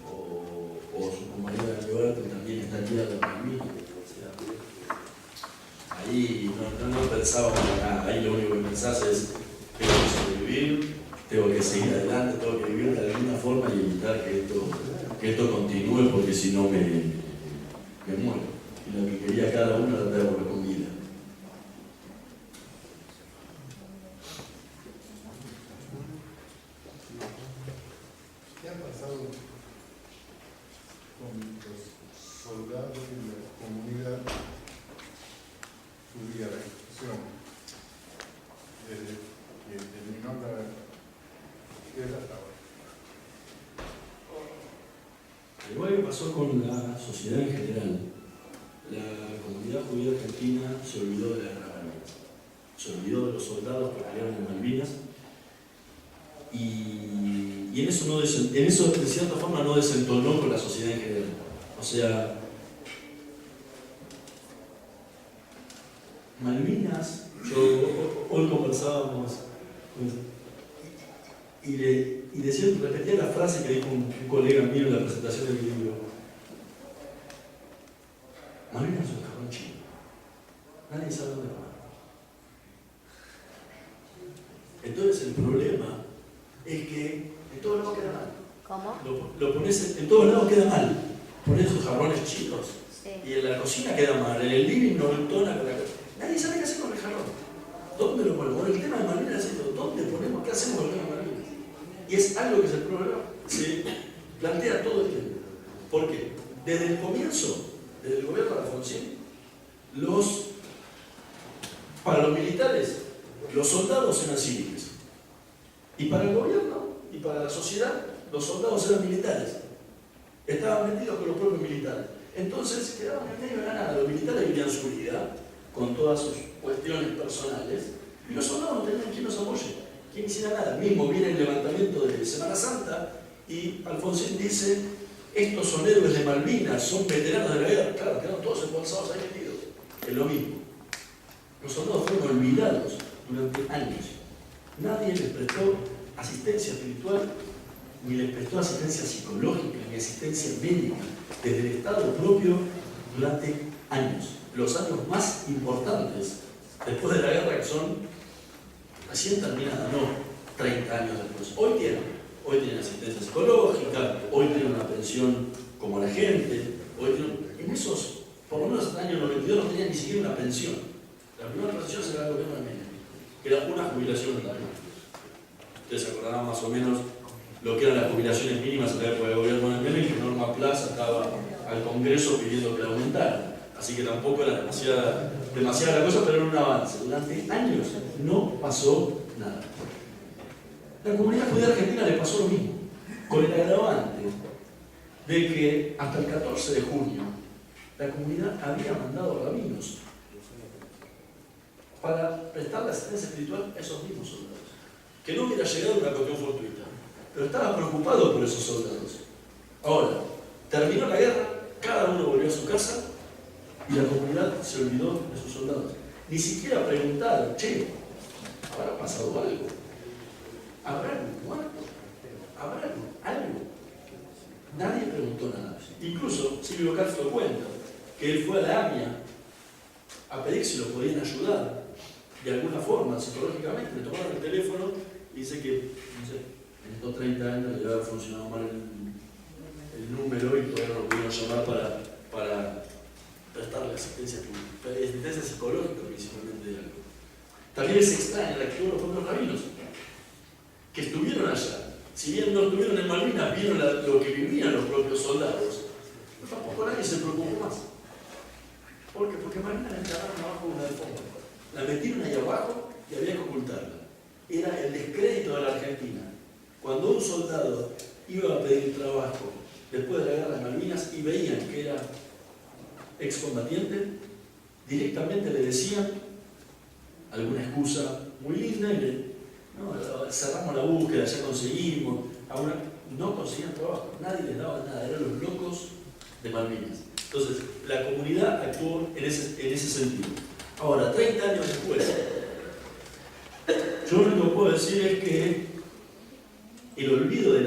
O su compañera de Alberto también está tirada por mí. O sea, ahí no pensaba para nada. Ahí lo único que pensás es: tengo que sobrevivir, tengo que seguir adelante, tengo que vivir de alguna forma y evitar que esto continúe, porque si no me muero. Y lo que quería cada uno era tratar por la comida. ¿Qué ha pasado con los soldados y la comunidad judía de la institución desde que terminó la guerra hasta ahora? Igual que pasó con la sociedad en general, la comunidad judía argentina se olvidó de la guerra de Malvinas, se olvidó de los soldados que pelearon en Malvinas, y en eso de cierta forma no desentonó con la sociedad en general. O sea, Malvinas, hoy conversábamos y repetía la frase que dijo un colega mío en la presentación del libro. Malvinas es un jarrón chino. Nadie sabe dónde va. Entonces el problema es que en todos lados queda mal. ¿Cómo? Lo pones en todos lados queda mal. Pones sus jarrones chinos. Sí. Y en la cocina queda mal. En el living no entona con la cosa. Nadie sabe qué hacer con el jarrón. ¿Dónde lo ponemos? Bueno, el tema de Malvinas es esto. ¿Dónde ponemos? ¿Qué hacemos con el tema de Malvinas? Y es algo que el problema se plantea todo el tiempo. ¿Por qué? Desde el comienzo, desde el gobierno de Alfonsín, para los militares, los soldados eran civiles. Y para el gobierno y para la sociedad, los soldados eran militares. Estaban metidos con los propios militares. Entonces quedaban en medio de la nada. Los militares vivían su vida, con todas sus cuestiones personales, y los soldados no tenían quien los apoye, quien hiciera nada. Mismo viene el levantamiento de Semana Santa y Alfonsín dice: estos son héroes de Malvinas, son veteranos de la guerra. Claro, quedaron todos embolsados ahí metidos. Es lo mismo. Los soldados fueron olvidados durante años. Nadie les prestó asistencia espiritual, ni les prestó asistencia psicológica, ni asistencia médica, desde el Estado propio durante años. Los años más importantes después de la guerra, que son recién terminada, no 30 años después. Hoy tienen asistencia psicológica, hoy tienen una pensión como la gente, en esos, por lo menos en el año 92 no tenían ni siquiera una pensión. La primera pensión se la da el gobierno de Menem, que era una jubilación también. Ustedes se acordarán más o menos lo que eran las jubilaciones mínimas en la época del gobierno de Menem, que Norma Plaza estaba al Congreso pidiendo que la aumentaran. Así que tampoco era demasiada la cosa, pero era un avance. Durante años no pasó nada. La comunidad judía argentina le pasó lo mismo, con el agravante de que hasta el 14 de junio la comunidad había mandado rabinos para prestar la asistencia espiritual a esos mismos soldados. Que no hubiera llegado una cuestión fortuita, pero estaba preocupado por esos soldados. Ahora, terminó la guerra, cada uno volvió a su casa y la comunidad se olvidó de sus soldados. Ni siquiera preguntaron: che, ¿habrá pasado algo? ¿Habrá algún muerto? ¿Habrá algo? Nadie preguntó nada. Incluso Silvio Castro cuenta que él fue a la AMIA a pedir si lo podían ayudar de alguna forma, psicológicamente. Le tomaron el teléfono y dice que, no sé, en estos 30 años le había funcionado mal el número y todavía no lo pudieron llamar para prestarle asistencia psicológica principalmente de algo. También es extraña la actitud de los propios rabinos, que estuvieron allá. Si bien no estuvieron en Malvinas, vieron lo que vivían los propios soldados, pero tampoco nadie se preocupó más. ¿Por qué? Porque Malvinas la enterraron abajo de una alfombra. La metieron ahí abajo y había que ocultarla. Era el descrédito de la Argentina. Cuando un soldado iba a pedir trabajo después de la guerra de Malvinas y veían que era excombatiente, directamente le decían alguna excusa muy linda y cerramos la búsqueda, ya conseguimos. No conseguían trabajo, nadie les daba nada, eran los locos de Malvinas. Entonces, la comunidad actuó en ese sentido. Ahora, 30 años después, yo lo único que puedo decir es que el olvido de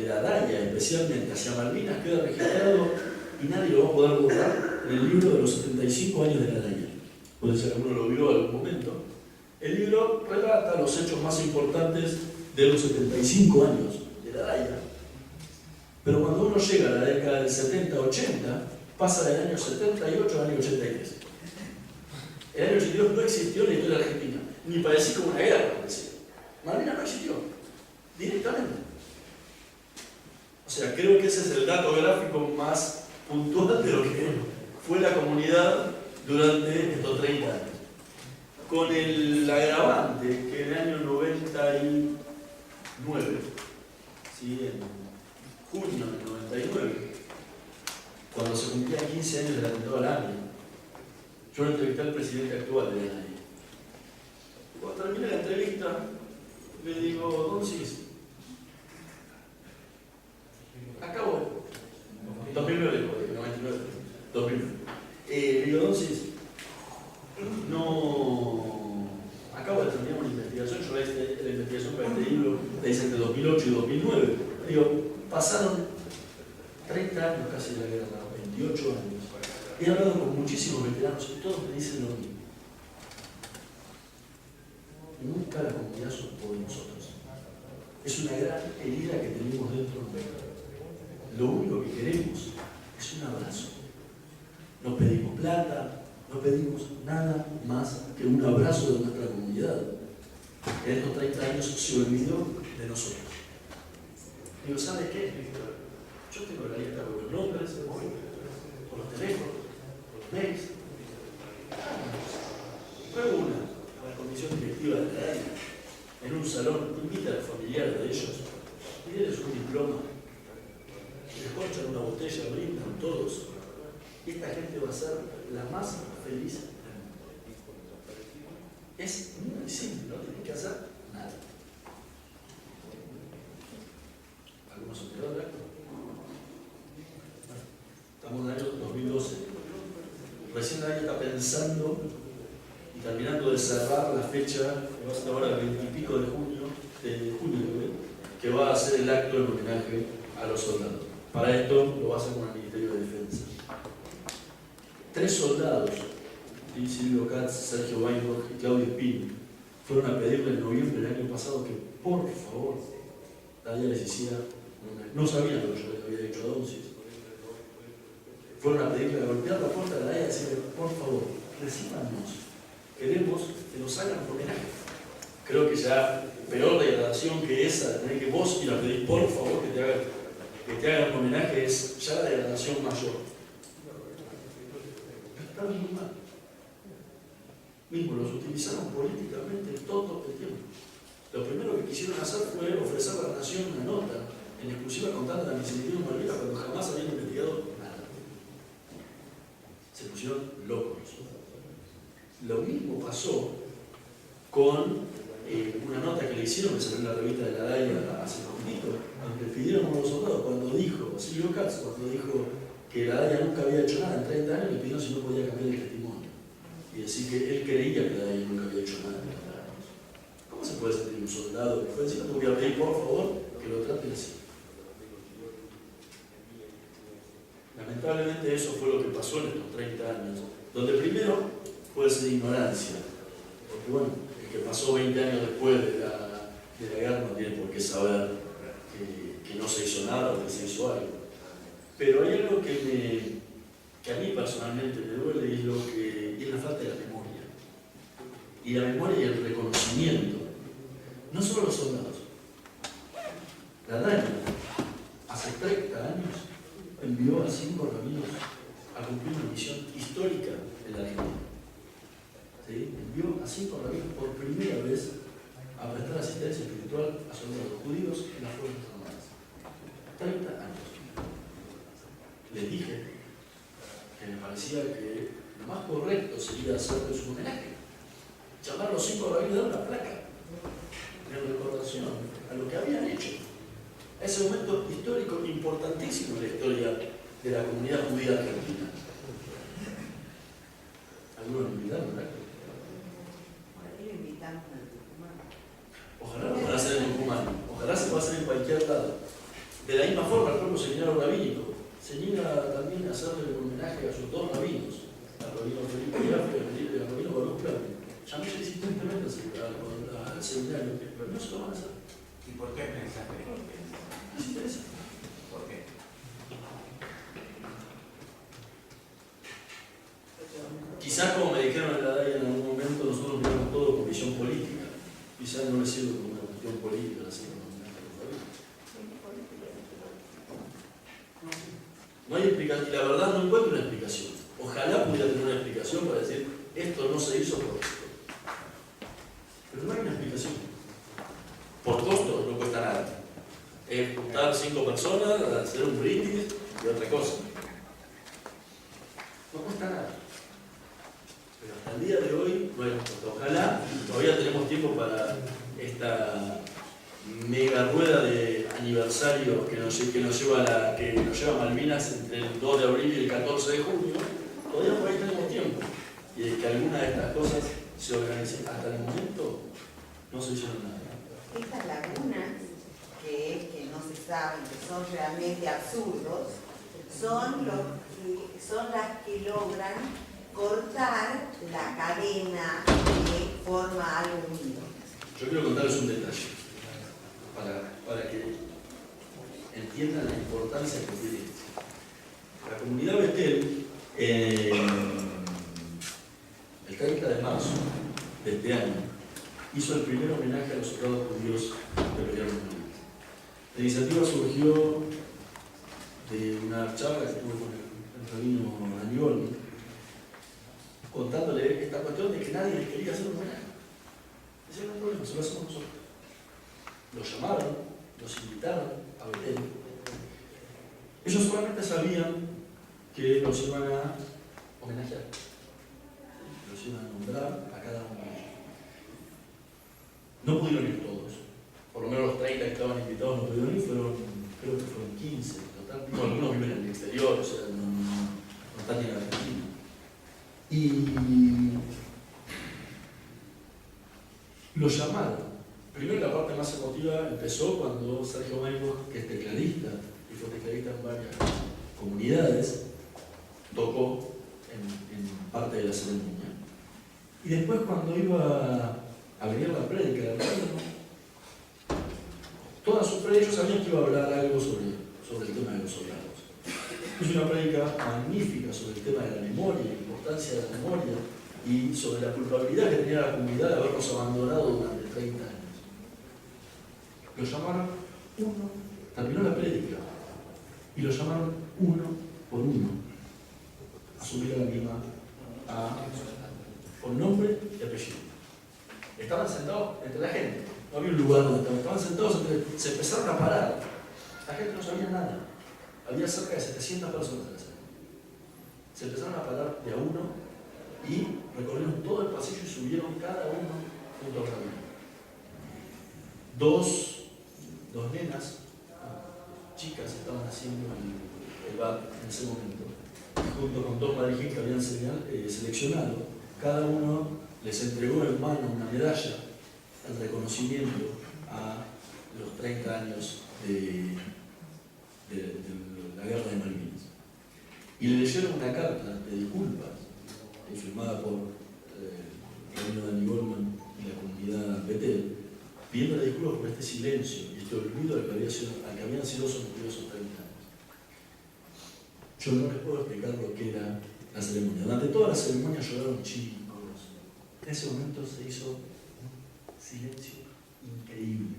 la Daya, especialmente hacia Malvinas, queda registrado y nadie lo va a poder borrar en el libro de los 75 años de la Daya. Puede ser que alguno lo vio en algún momento. El libro relata los hechos más importantes de los 75 años de la Daya. Pero cuando uno llega a la década del 70-80, pasa del año 78 al año 83. El año 82 no existió en la historia argentina, ni parecía como una guerra, parecía. Malvinas no existió, directamente. O sea, creo que ese es el dato gráfico más puntual de lo que fue la comunidad durante estos 30 años. Con el agravante que en el año 99, ¿sí? En junio del 99, cuando se cumplían 15 años del atentado a la AMIA, yo lo entrevisté al presidente actual de la AMIA. Cuando terminé la entrevista, le digo: don Cis, acabo, 2009, 99, 2009. Le digo: don Cis, no Pasaron 30 años casi de la guerra, 28 años. He hablado con muchísimos veteranos y todos me dicen lo mismo. Nunca la comunidad supo de nosotros. Es una gran herida que tenemos dentro nuestro. Lo único que queremos es un abrazo. No pedimos plata, no pedimos nada más que un abrazo de nuestra comunidad. En estos 30 años se olvidó de nosotros. Digo, ¿sabe qué? Yo tengo la lista por los nombres, por los teléfonos, por los mails. Fue la comisión directiva de la radio, en un salón, invita a los familiares de ellos, y denles un diploma, les ponchan una botella, brindan todos. Y esta gente va a ser la más feliz del mundo. Es muy simple, no tienen que hacer nada. ¿Algunos se quedó de acto? Estamos en el año 2012. Recién nadie está pensando y terminando de cerrar la fecha, que va a ser ahora el 20 y pico de junio, que va a ser el acto en homenaje a los soldados. Para esto lo va a hacer con el Ministerio de Defensa. 3 soldados, Silvio Katz, Sergio Weinberg y Claudio Espino, fueron a pedirle en noviembre del año pasado que por favor Dalia les hiciera no sabían lo que yo les había dicho a Donsis. Fueron a pedirle, a golpear la puerta de la Dalia y decirle, por favor, recíbanos, queremos que nos hagan homenaje. Creo que ya peor degradación que esa, tener que vos ir a pedir por favor que te hagan homenaje, es ya la degradación mayor. Está muy mal. Mismo los utilizaron políticamente todo el tiempo. Lo primero que quisieron hacer fue ofrecer a la nación una nota, en exclusiva contando la misericordia de Malvinas cuando jamás habían investigado nada. Se pusieron locos. Lo mismo pasó con una nota que le hicieron, que salió en la revista de la DAIA hace poquito, donde pidieron a los soldados, cuando dijo, Silvio Katz, cuando dijo que la DAIA nunca había hecho nada en 30 años, le pidieron si no podía cambiar el testimonio. Y decir que él creía que la DAIA nunca había hecho nada en 30 años. ¿Cómo se puede sentir un soldado que fue decir, no te voy a pedir por favor que lo traten así? Lamentablemente eso fue lo que pasó en estos 30 años, donde primero puede ser ignorancia, porque bueno, el que pasó 20 años después de la guerra no tiene por qué saber que no se hizo nada o que se hizo algo. Pero hay algo que a mí personalmente me duele y es la falta de la memoria. Y la memoria y el reconocimiento, no solo los soldados. La DAIA, hace 30 años, envió a 5 rabinos a cumplir una misión histórica en la Argentina. ¿Sí? Envió a 5 rabinos por primera vez a prestar asistencia espiritual a soldados judíos en las Fuerzas Armadas. 30 años. Les dije que me parecía que lo más correcto sería hacerles un homenaje. Llamar a los 5 rabinos y dar una placa en recordación a lo que habían hecho. Ese momento histórico importantísimo en la historia de la comunidad judía argentina. ¿Algunos me invitaron, verdad? Ojalá lo pueda hacer en Tucumán, ojalá se pueda hacer en cualquier lado. De la misma forma, el propio seminario rabínico se niega también a hacerle un homenaje a sus 2 rabinos, al rabino Felipe Jaffe y al rabino Baruch Claudio. Llamé insistentemente al seminario, pero no se lo van a hacer. ¿Y por qué pensaste? ¿Les interesa? ¿Por qué? Quizás, como me dijeron en la DAIA en algún momento, nosotros miramos todo con visión política. Quizás no les sirve como una cuestión política, así como no hay explicación, y la verdad no encuentro una explicación. Ojalá pudiera tener una explicación para decir esto no se hizo por esto. Pero no hay una explicación. Por costo no cuesta nada. Es juntar 5 personas, hacer un brindis y otra cosa. No cuesta nada. Pero hasta el día de hoy no hay respuesta. Ojalá todavía tenemos tiempo para esta mega rueda de aniversario que nos lleva Malvinas entre el 2 de abril y el 14 de junio. Todavía por ahí tenemos tiempo. Y de que alguna de estas cosas se organicen. Hasta el momento no se hicieron nada. Estas lagunas que no se saben, que son realmente absurdos, son las que logran cortar la cadena que forma algo unido. Yo quiero contarles un detalle para que entiendan la importancia que tiene esto. La comunidad Betel, el 30 de marzo de este año, hizo el primer homenaje a los soldados judíos que pelearon en Malvinas. La iniciativa surgió de una charla que tuve con el rabino Dani Goldman, contándole esta cuestión de que nadie les quería hacer un homenaje. Decían, no hay problema, se lo hacemos nosotros. Los llamaron, los invitaron a Betel. Ellos solamente sabían que los iban a homenajear, los iban a nombrar a cada uno de ellos. No pudieron ir todos, por lo menos los 30 que estaban invitados no pudieron ir, creo que fueron 15 en total. No, algunos viven en el exterior, o sea, no están ni en Argentina. Y los llamaron. Primero la parte más emotiva empezó cuando Sergio Maimos, que es tecladista, y fue tecladista en varias comunidades, tocó en parte de la ceremonia. Y después cuando iba a venir la prédica del reino, toda su prédica, ellos sabían que iba a hablar algo sobre el tema de los soldados. Es una prédica magnífica sobre el tema de la memoria, la importancia de la memoria y sobre la culpabilidad que tenía la comunidad de habernos abandonado durante 30 años. Lo llamaron uno, terminó la prédica, y lo llamaron uno por uno a subir a la misma con nombre y apellido. Estaban sentados entre la gente, no había un lugar donde estaban sentados, se empezaron a parar. La gente no sabía nada. Había cerca de 700 personas en la sala. Se empezaron a parar de a uno y recorrieron todo el pasillo y subieron cada uno junto al rabino. Dos nenas, chicas, estaban haciendo el bat en ese momento, junto con dos marijín que habían seleccionado. Cada uno les entregó en mano una medalla en reconocimiento a los 30 años de la guerra de Malvinas. Y le leyeron una carta de disculpas, firmada por el rabino Dani Goldman y la comunidad Betel, pidiéndole disculpas por este silencio y este olvido al que habían sido sometidos esos 30 años. Yo no les puedo explicar lo que era la ceremonia. Durante toda la ceremonia lloraron chicos. En ese momento se hizo un silencio increíble.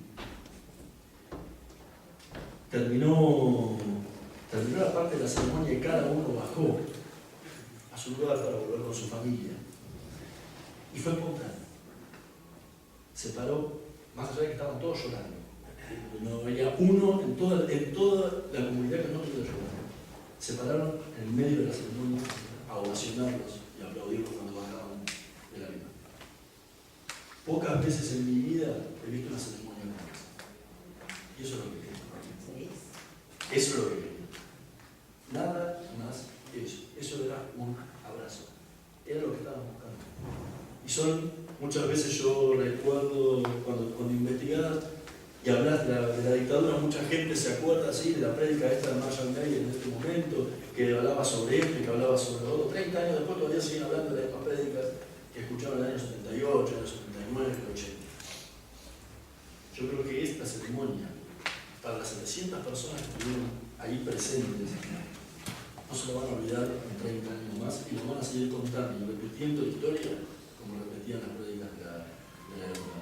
Terminó la parte de la ceremonia y cada uno bajó a su lugar para volver con su familia. Y fue espontáneo. Se paró, más allá de que estaban todos llorando. No había uno en toda la comunidad que no estuviera llorando. Se pararon en el medio de la ceremonia a ovacionarlos y a aplaudirlos cuando bajaban de la vida. Pocas veces en mi vida he visto una ceremonia como esa. Y eso es lo que quería. Eso es lo que quería. Nada más que eso. Eso era un abrazo. Era lo que estábamos buscando. Y muchas veces yo recuerdo cuando investigás y hablas de la dictadura, mucha gente se acuerda así de la prédica esta de Marshall Mayer en este momento, que hablaba sobre esto y que hablaba sobre lo otro. 30 años después todavía siguen hablando de las mismas prédicas que escuchaban en el año 78, en el 79, en el 80. Yo creo que esta ceremonia, para las 700 personas que estuvieron ahí presentes, no se lo van a olvidar en 30 años más y lo van a seguir contando y repitiendo la historia como repetían las prédicas de la época.